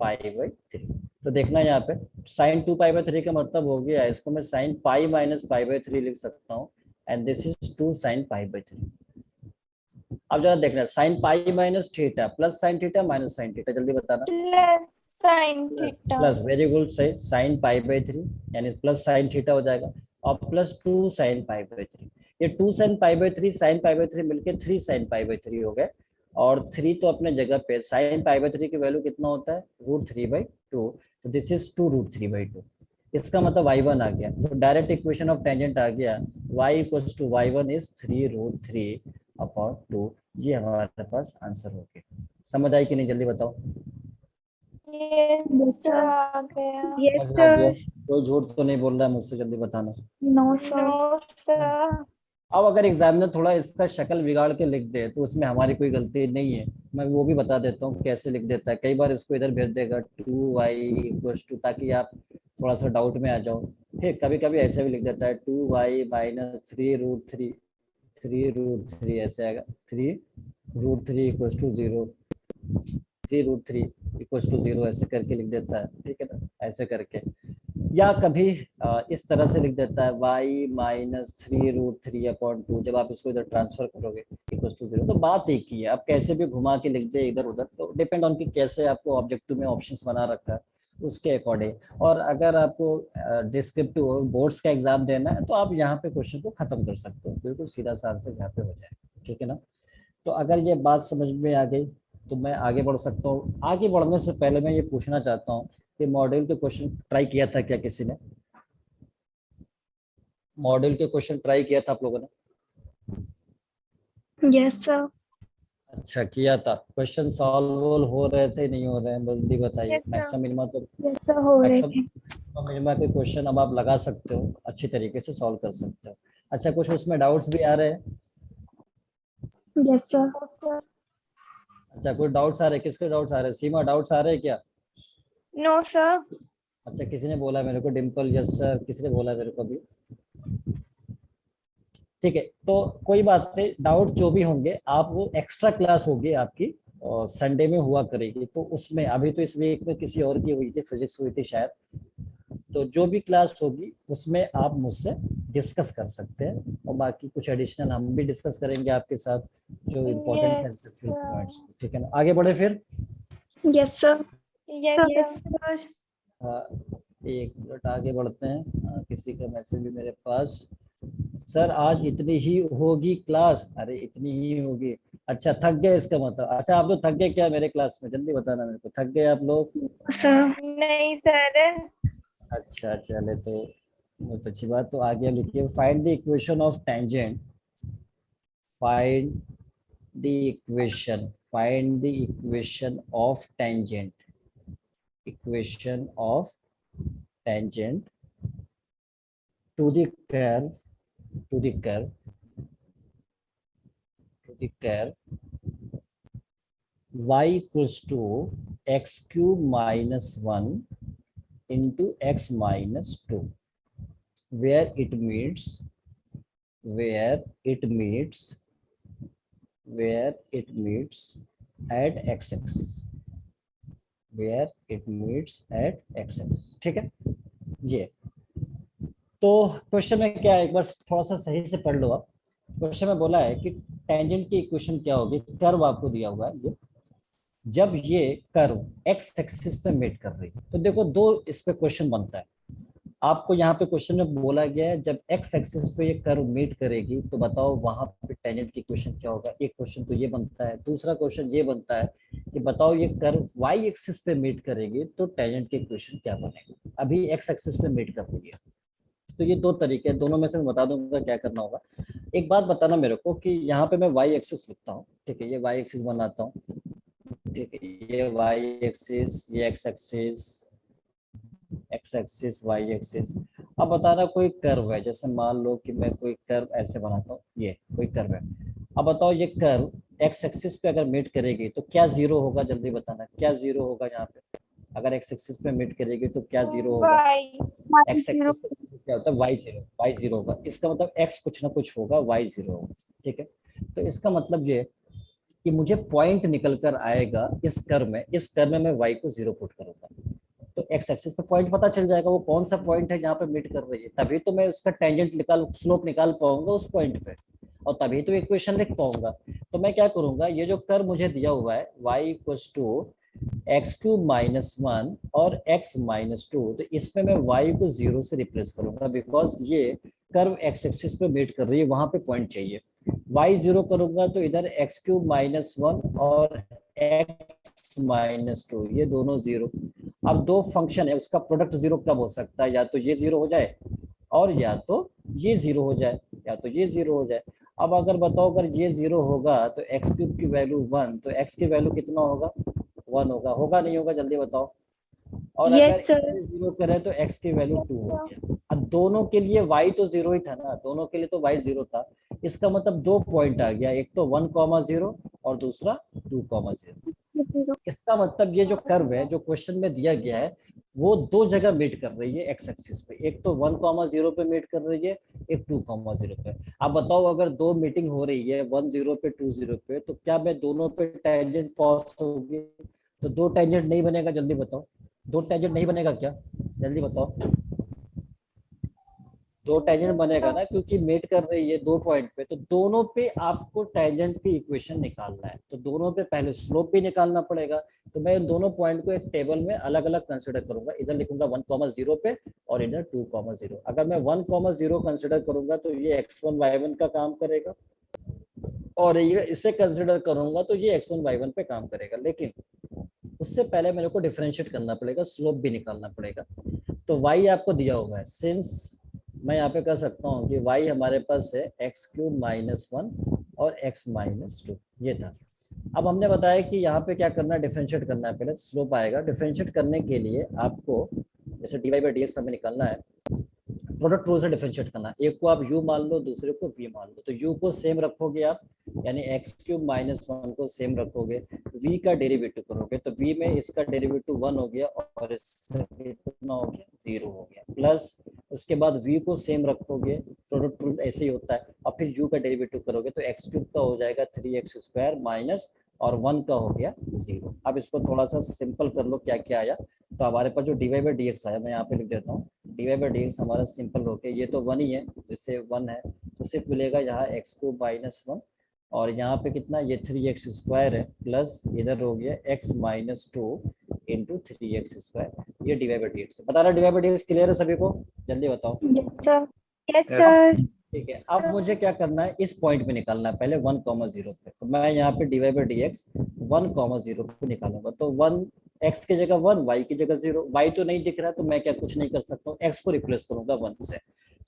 π/3। तो देखना यहाँ पे sin 2 π/3 का मतलब हो गया, इसको मैं sin पाई माइनस π/3 लिख सकता हूँ, एंड दिस इज 2 sin π/3। अब जरा देखना sin पाई minus theta plus sin theta minus sin theta, जल्दी बताना। Plus sin theta. Plus, very good, सही, sin π/3 यानी प्लस sin थीटा हो जाएगा, और प्लस 2 sin π/3, ये 2 sin π/3 sin π/3 मिलके 3 sin π/3 हो गए, और 3 तो अपने जगह पे, sin π/3 की वैल्यू कितना होता है √3/2, तो दिस इज 2 √3/2। इसका मतलब y1 आ गया, तो डायरेक्ट इक्वेशन ऑफ टेंजेंट आ गया, y equals to y1 is 3√3/2। ये हमारे पास आंसर हो गया। समझ आई कि नहीं, जल्दी बताओ। Yes, sir. आ गया. समझ आ गया? कोई झूठ तो नहीं बोल रहा है मुझसे, जल्दी बताना। No, sir. अब अगर एग्जामिनर थोड़ा इसका शक्ल बिगाड़ के लिख दे तो उसमें हमारी कोई गलती नहीं है, मैं वो भी बता देता हूँ कैसे लिख देता है। कई बार इसको इधर भेज देगा 2y इक्वल्स टू, ताकि आप थोड़ा सा डाउट में आ जाओ। ठीक, कभी कभी ऐसे भी लिख देता है 2y माइनस 3√3 ऐसे आएगा, 3√3 इक्वल्स टू 0, 3√3 इक्वल्स टू 0 ऐसे करके लिख देता है, ठीक है ना, ऐसे करके। या कभी इस तरह से लिख देता है y माइनस 3√3/2, जब आप इसको इधर ट्रांसफर करोगे इक्वल टू 0। तो बात एक ही है, आप कैसे भी घुमा के लिख दे इधर उधर, तो डिपेंड ऑन कि कैसे आपको ऑब्जेक्टिव में ऑप्शंस बना रखा है उसके अकॉर्डिंग। और अगर आपको डिस्क्रिप्टिव बोर्ड्स का एग्जाम देना है तो आप यहाँ पे क्वेश्चन को खत्म कर सकते हो, बिल्कुल सीधा सा आंसर यहाँ पे हो जाएगा, ठीक है ना। तो अगर ये बात समझ में आ गई तो मैं आगे बढ़ सकता हूँ। आगे बढ़ने से पहले मैं ये पूछना चाहता हूँ कि मॉड्यूल के क्वेश्चन ट्राई किया था क्या किसी ने? मॉड्यूल के क्वेश्चन ट्राई किया था आप लोगों ने? Yes, sir. अच्छा, किया था। क्वेश्चन सॉल्व हो रहे थे नहीं हो रहे हैं, जल्दी बताइए। Yes, sir. मैक्सिमम मिनिमम तो Yes, sir. हो रहे थे. मैक्सिमम मिनिमम के क्वेश्चन अब आप लगा सकते हो, अच्छी तरीके से सॉल्व कर सकते हो। अच्छा, कुछ उसमें डाउट्स भी आ रहे हैं? Yes, sir. अच्छा, कोई डाउट्स आ रहे हैं? किसके डाउट्स आ रहे हैं? सीमा, डाउट्स आ रहे हैं क्या? No, sir. अच्छा, किसी ने बोला मेरे को, डिम्पल, यस सर, किसी ने बोला मेरे को भी। ठीक है, तो कोई बात नहीं, डाउट जो भी होंगे आप, वो एक्स्ट्रा क्लास होगी आपकी और संडे में हुआ करेगी, तो उसमें अभी तो इस वीक में किसी और की हुई थी, फिजिक्स हुई थी शायद, तो जो भी क्लास होगी उसमें आप मुझसे डिस्कस कर सकते हैं, और बाकी कुछ एडिशनल हम भी डिस्कस करेंगे आपके साथ, जो इम्पोर्टेंट Yes, पॉइंट्स, ठीक है ना। आगे बढ़े फिर। Yes, sir. Yes, sir. हाँ, एक मिनट आगे बढ़ते हैं। किसी का मैसेज भी मेरे पास, सर आज इतनी ही होगी क्लास। अरे इतनी ही होगी, अच्छा थक गए इसका मतलब। अच्छा, आप लोग थक गए क्या मेरे क्लास में, जल्दी बताना मेरे को, थक गए आप लोग? Sir. नहीं सर. अच्छा, चले तो बहुत अच्छी बात। तो आगे लिखिए, find the equation of tangent, find the equation, find the equation of tangent, equation of tangent to the curve, to the curve, to the curve y equals to x cube minus 1 into x minus 2, where it meets, where it meets at x axis, where it meets at x axis. ठीक है, ये तो क्वेश्चन में क्या है, एक बार थोड़ा सा सही से पढ़ लो आप। क्वेश्चन में बोला है कि टेंजेंट की इक्वेशन क्या होगी, कर्व आपको दिया हुआ है ये, जब ये कर्व एक्स एक्सिस पे मीट कर रही है। तो देखो दो इस पे क्वेश्चन बनता है। आपको यहाँ पे क्वेश्चन में बोला गया है जब एक्स एक्सिस पे ये कर्व मीट करेगी तो बताओ वहां पे टेंजेंट की इक्वेशन क्या होगा। एक क्वेश्चन तो ये बनता है, दूसरा क्वेश्चन ये बनता है कि बताओ ये कर्व वाई एक्सिस पे मीट करेगी तो टेंजेंट की इक्वेशन क्या बनेगा। अभी एक्स एक्सिस पे मीट कर रही है, तो ये दो तरीके हैं, दोनों में से मैं बता दूंगा क्या करना होगा। एक बात बताना मेरे को कि यहाँ पे मैं वाई एक्सिस लिखता हूँ, ठीक है, ये वाई एक्सिस बनाता हूँ, ठीक है, ये वाई एक्सिस, ये x axis, x axis, y axis. अब बताना कोई कर्व है, जैसे मान लो कि मैं कोई कर्व ऐसे बनाता हूँ, ये कोई कर्व है। अब बताओ ये कर्व एक्स एक्सिस पे अगर मीट करेगी तो क्या जीरो होगा, जल्दी बताना क्या जीरो होगा यहाँ पे। अगर एक्स एक्सिस पे मीट करेगी तो क्या जीरो होगा, एक्स एक्सिस पे क्या होता है वाई जीरो, वाई जीरो होगा। इसका मतलब एक्स कुछ ना कुछ होगा, वाई जीरो होगा। ठीक है, तो इसका मतलब ये कि मुझे पॉइंट निकल कर आएगा इस कर्व में, इस कर्व में मैं वाई को जीरो पुट करूंगा तो एक्स एक्सिस पे पॉइंट पता चल जाएगा वो कौन सा पॉइंट है जहाँ पे मीट कर रही है, तभी तो मैं उसका टेंजेंट निकाल, स्लोप निकाल पाऊंगा उस पॉइंट पे, और तभी तो इक्वेशन लिख पाऊंगा। तो मैं क्या करूंगा, ये जो कर्व मुझे दिया हुआ है y equals to x cube minus one और x माइनस टू, तो इसमें मैं y को जीरो से रिप्लेस करूंगा बिकॉज ये कर्व एक्स एक्सिस पे मीट कर रही है, वहां पे पॉइंट चाहिए। y जीरो करूंगा तो इधर एक्स क्यूब माइनस वन और x माइनस टू, ये दोनों जीरो। अब दो फंक्शन है उसका प्रोडक्ट जीरो कब हो सकता है, या तो ये जीरो हो जाए और या तो ये जीरो हो जाए, या तो ये जीरो हो जाए। अब अगर बताओ अगर ये जीरो होगा तो एक्स क्यूब की वैल्यू वन, तो एक्स की वैल्यू कितना होगा, वन होगा, होगा नहीं होगा जल्दी बताओ। और Yes, अगर sir. इसमें जीरो करे तो एक्स की वैल्यू टू हो गया। अब दोनों के लिए वाई तो जीरो ही था ना, दोनों के लिए तो वाई जीरो था। इसका मतलब दो पॉइंट आ गया, एक तो 1,0 और दूसरा 2,0। इसका मतलब ये जो कर्व है जो क्वेश्चन में दिया गया है वो दो जगह मीट कर रही है एक्स एक्सिस पे, एक तो 1,0 पे मीट कर रही है, एक 2,0 पे। अब बताओ अगर दो मीटिंग हो रही है 10 पे 20 पे, तो क्या मैं दोनों पे टेंजेंट पॉज होगी, तो दो टेंजेंट नहीं बनेगा, जल्दी बताओ, दो टेंजेंट नहीं बनेगा क्या, जल्दी बताओ। दो टेंजेंट बनेगा ना, क्योंकि मेट कर रही है दो पॉइंट पे, तो दोनों पे आपको टेंजेंट की इक्वेशन निकालना है, तो दोनों पे पहले स्लोप भी निकालना पड़ेगा। तो मैं इन दोनों पॉइंट को एक टेबल में अलग अलग कंसिडर करूंगा, इधर लिखूंगा 1,0 पे और इधर 2,0। अगर मैं 1,0 कंसिडर करूंगा तो ये x1 y1 का काम करेगा, और ये इसे कंसिडर करूंगा तो ये x1 y1 पे काम करेगा। लेकिन उससे पहले मेरे को डिफरेंशिएट करना पड़ेगा, स्लोप भी निकालना पड़ेगा। तो y आपको दिया हुआ है, सिंस मैं यहाँ पे कर सकता हूँ कि y हमारे पास है एक्स क्यूब माइनस वन और x माइनस टू, ये था। अब हमने बताया कि यहाँ पे क्या करना है, डिफरेंशिएट करना है, पहले स्लोप आएगा। डिफरेंशिएट करने के लिए आपको जैसे dy बाई dx हमें निकालना है, प्रोडक्ट रूल से डिफरेंशिएट करना, एक को आप u मान लो दूसरे को v मान लो। तो u को सेम रखोगे आप, यानी एक्स क्यूब माइनस वन को सेम रखोगे, v का डेरिवेटिव करोगे तो v में इसका डेरिवेटिव वन हो गया और इसका कितना हो गया, जीरो हो गया। प्लस उसके बाद v को सेम रखोगे, प्रोडक्ट रूल ऐसे ही होता है, और फिर u का डेरिवेटिव करोगे तो एक्स क्यूब का हो जाएगा 3x² माइनस और वन का हो गया जीरो। अब इसको थोड़ा सा सिंपल कर लो क्या क्या आया। तो हमारे पास जो dy बाई dx आया, मैं यहाँ पे लिख देता हूँ, dy बाई dx हमारा सिंपल हो गया, ये तो वन ही है, इससे वन है तो सिर्फ मिलेगा यहाँ एक्स को माइनस वन, और यहाँ पे कितना, ये 3x² है, प्लस इधर हो गया x minus two into 3x², ये dy बाई dx। बता रहा dy बाई dx क्लियर है सभी को, जल्दी बताओ। Yes, sir. Yes, Yes. sir. ठीक है, अब मुझे क्या करना है, इस पॉइंट पे निकालना है पहले 1,0 पे। तो मैं यहाँ पे dy बाई dx 1,0 पे निकालूंगा, तो वन x की जगह वन, y की जगह जीरो। y तो नहीं दिख रहा तो मैं क्या कुछ नहीं कर सकता हूँ, x को रिप्लेस करूंगा वन से।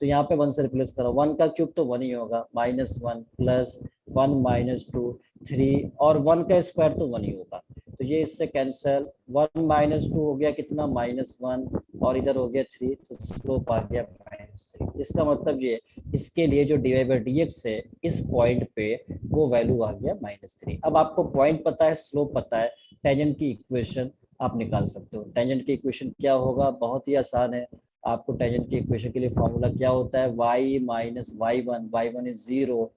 तो यहाँ पे वन से रिप्लेस करो, वन का क्यूब तो वन ही होगा, minus one plus one minus two three, और वन का स्क्वायर तो वन ही होगा, तो ये इससे कैंसिल। वन माइनस टू हो गया कितना, माइनस वन, और इधर हो गया थ्री, तो स्लोप आ गया -3। इसका मतलब ये इसके लिए जो dy बाई dx है इस पॉइंट पे वो वैल्यू आ गया -3। अब आपको पॉइंट पता है, स्लोप पता है, टेंजेंट की इक्वेशन आप निकाल सकते हो। टेंजेंट की इक्वेशन क्या होगा, बहुत ही आसान है। आपको टेंजेंट की इक्वेशन के लिए फॉर्मूला क्या होता है, y minus y1 is zero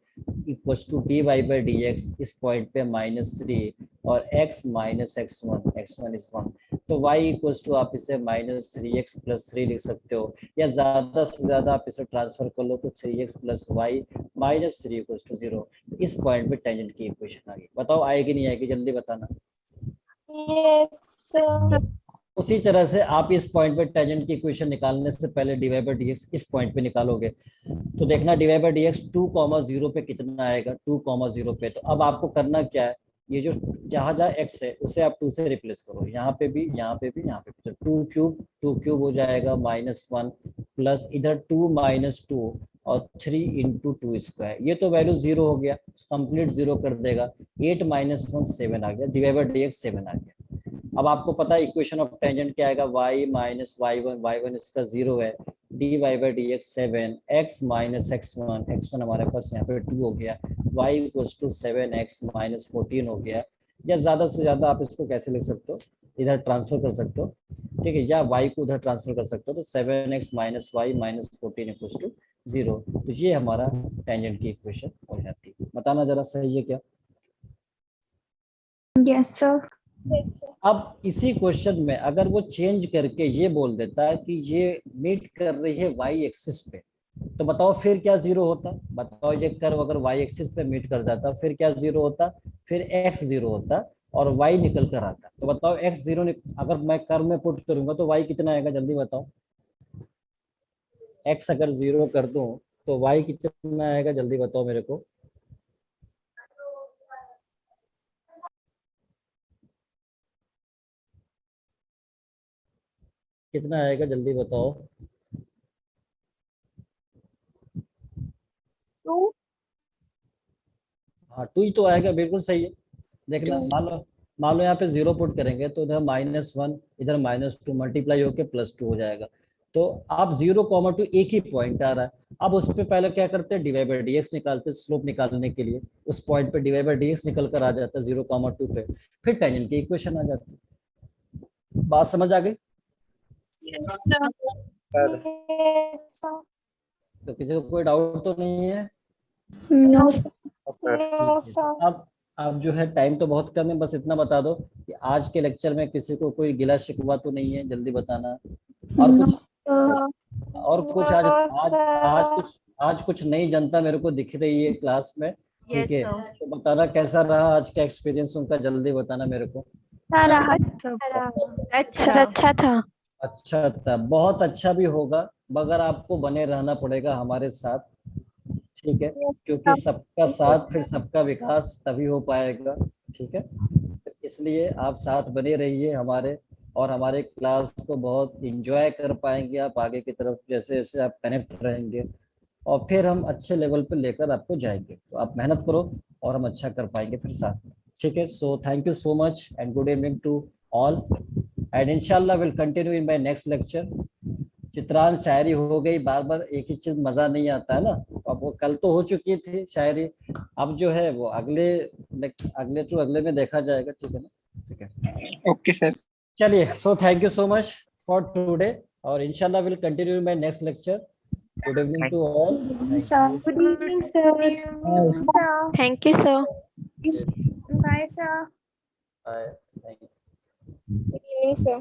equals to dy by dx, इस पॉइंट पे -3, और x माइनस x1 इज 1। तो y इक्वल टू आप इसे -3x + 3 लिख सकते हो, या ज्यादा से ज्यादा आप इसे ट्रांसफर कर लो तो 3x + y -3 इक्वल टू 0। इस पॉइंट पे टेंजेंट की इक्वेशन आ गई। बताओ आएगी नहीं आएगी, जल्दी बताना। Yes, sir. उसी तरह से आप इस पॉइंट पे टेंजेंट की इक्वेशन निकालने से पहले dy/dx इस पॉइंट पे निकालोगे, तो देखना dy/dx 2,0 पे कितना आएगा, 2,0 पे। तो अब आपको करना क्या है, ये जो जहाँ जहाँ x है उसे आप 2 से रिप्लेस करो, यहाँ पे भी, यहाँ पे भी, यहाँ पे भी। तो 2 क्यूब हो जाएगा -1 प्लस इधर 2 - 2 और 3 × 2 स्क्वायर। ये तो वैल्यू 0 हो गया, कंप्लीट 0 कर देगा। 8 - 1 7 आ गया, dy/dx 7 आ गया। अब आपको पता है इक्वेशन ऑफ टेंजेंट क्या आएगा, y - y1 इसका 0 है, dy/dx 7, x - x1 हमारे पास यहाँ पे 2 हो गया, y = 7x - 14 हो गया। या ज्यादा से ज्यादा आप इसको कैसे लिख सकते हो, इधर ट्रांसफर कर सकते हो, ठीक है, या y को उधर ट्रांसफर कर सकते हो। तो 7x - y - 14 = 0। तो ये हमारा टेंजेंट की इक्वेशन हो जाती है। बताना जरा सही है क्या? Yes, sir. अब इसी क्वेश्चन में अगर वो चेंज करके ये बोल देता है कि ये मीट कर रही है वाई एक्सिस पे, तो बताओ फिर क्या 0 होता? बताओ ये कर्व अगर वाई एक्सिस पे मीट कर जाता फिर क्या 0 होता? फिर x 0 होता और y निकल कर आता। तो बताओ x 0 अगर मैं कर्व में पुट करूंगा तो y कितना आएगा, जल्दी बताओ। x अगर 0 कर दूं तो y कितना आएगा, जल्दी बताओ मेरे को। कितना आएगा, जल्दी बताओ। 2. हाँ 2 ही तो आएगा, बिल्कुल सही है। देखना, मान लो यहाँ पे 0 पुट करेंगे तो इधर -1 इधर -2 मल्टीप्लाई होके +2 हो जाएगा। तो आप 0,2 एक ही पॉइंट आ रहा है। अब उस पे पहले क्या करते हैं, dy/dx निकालते हैं स्लोप निकालने के लिए। उस पॉइंट पे dy/dx निकल कर आ जाता है 0,2 पे, फिर टेंजेंट की इक्वेशन आ जाती है। बात समझ आ गई? Yes, sir sir. तो किसी को कोई डाउट तो नहीं है? No, sir. सर No, ठीक है। sir. अब जो है टाइम तो बहुत कम है, बस इतना बता दो कि आज के लेक्चर में किसी को कोई गिला शिकवा तो नहीं है, जल्दी बताना। और No, कुछ sir. और कुछ आज आज आज कुछ नई जनता मेरे को दिख रही है क्लास में, ठीक है? तो बताना कैसा रहा आज का एक्सपीरियंस उनका, जल्दी बताना मेरे को। सर अच्छा था। अच्छा था, बहुत अच्छा भी होगा मगर आपको बने रहना पड़ेगा हमारे साथ, ठीक है? क्योंकि सबका साथ फिर सबका विकास तभी हो पाएगा, ठीक है? तो इसलिए आप साथ बने रहिए हमारे, और हमारे क्लास को बहुत इंजॉय कर पाएंगे आप आगे की तरफ, जैसे जैसे आप कनेक्ट रहेंगे और फिर हम अच्छे लेवल पे लेकर आपको जाएंगे। तो आप मेहनत करो और हम अच्छा कर पाएंगे फिर साथ में, ठीक है? So thank you so much and good evening to all, and इंशाल्लाह will continue in my next lecture. Chitransh शायरी हो गई, बार बार एक ही चीज मजा नहीं आता है ना। तो अब वो कल तो हो चुकी थी शायरी, अब जो है वो अगले में देखा जाएगा, ठीक है ना? ठीक है, ओके सर। चलिए। So thank you so much for today, और इंशाल्लाह will continue my next lecture. Good evening to all. Sir. Good evening, sir. Sir. Thank you sir. Bye, sir. Bye. Thank you. Good evening, sir.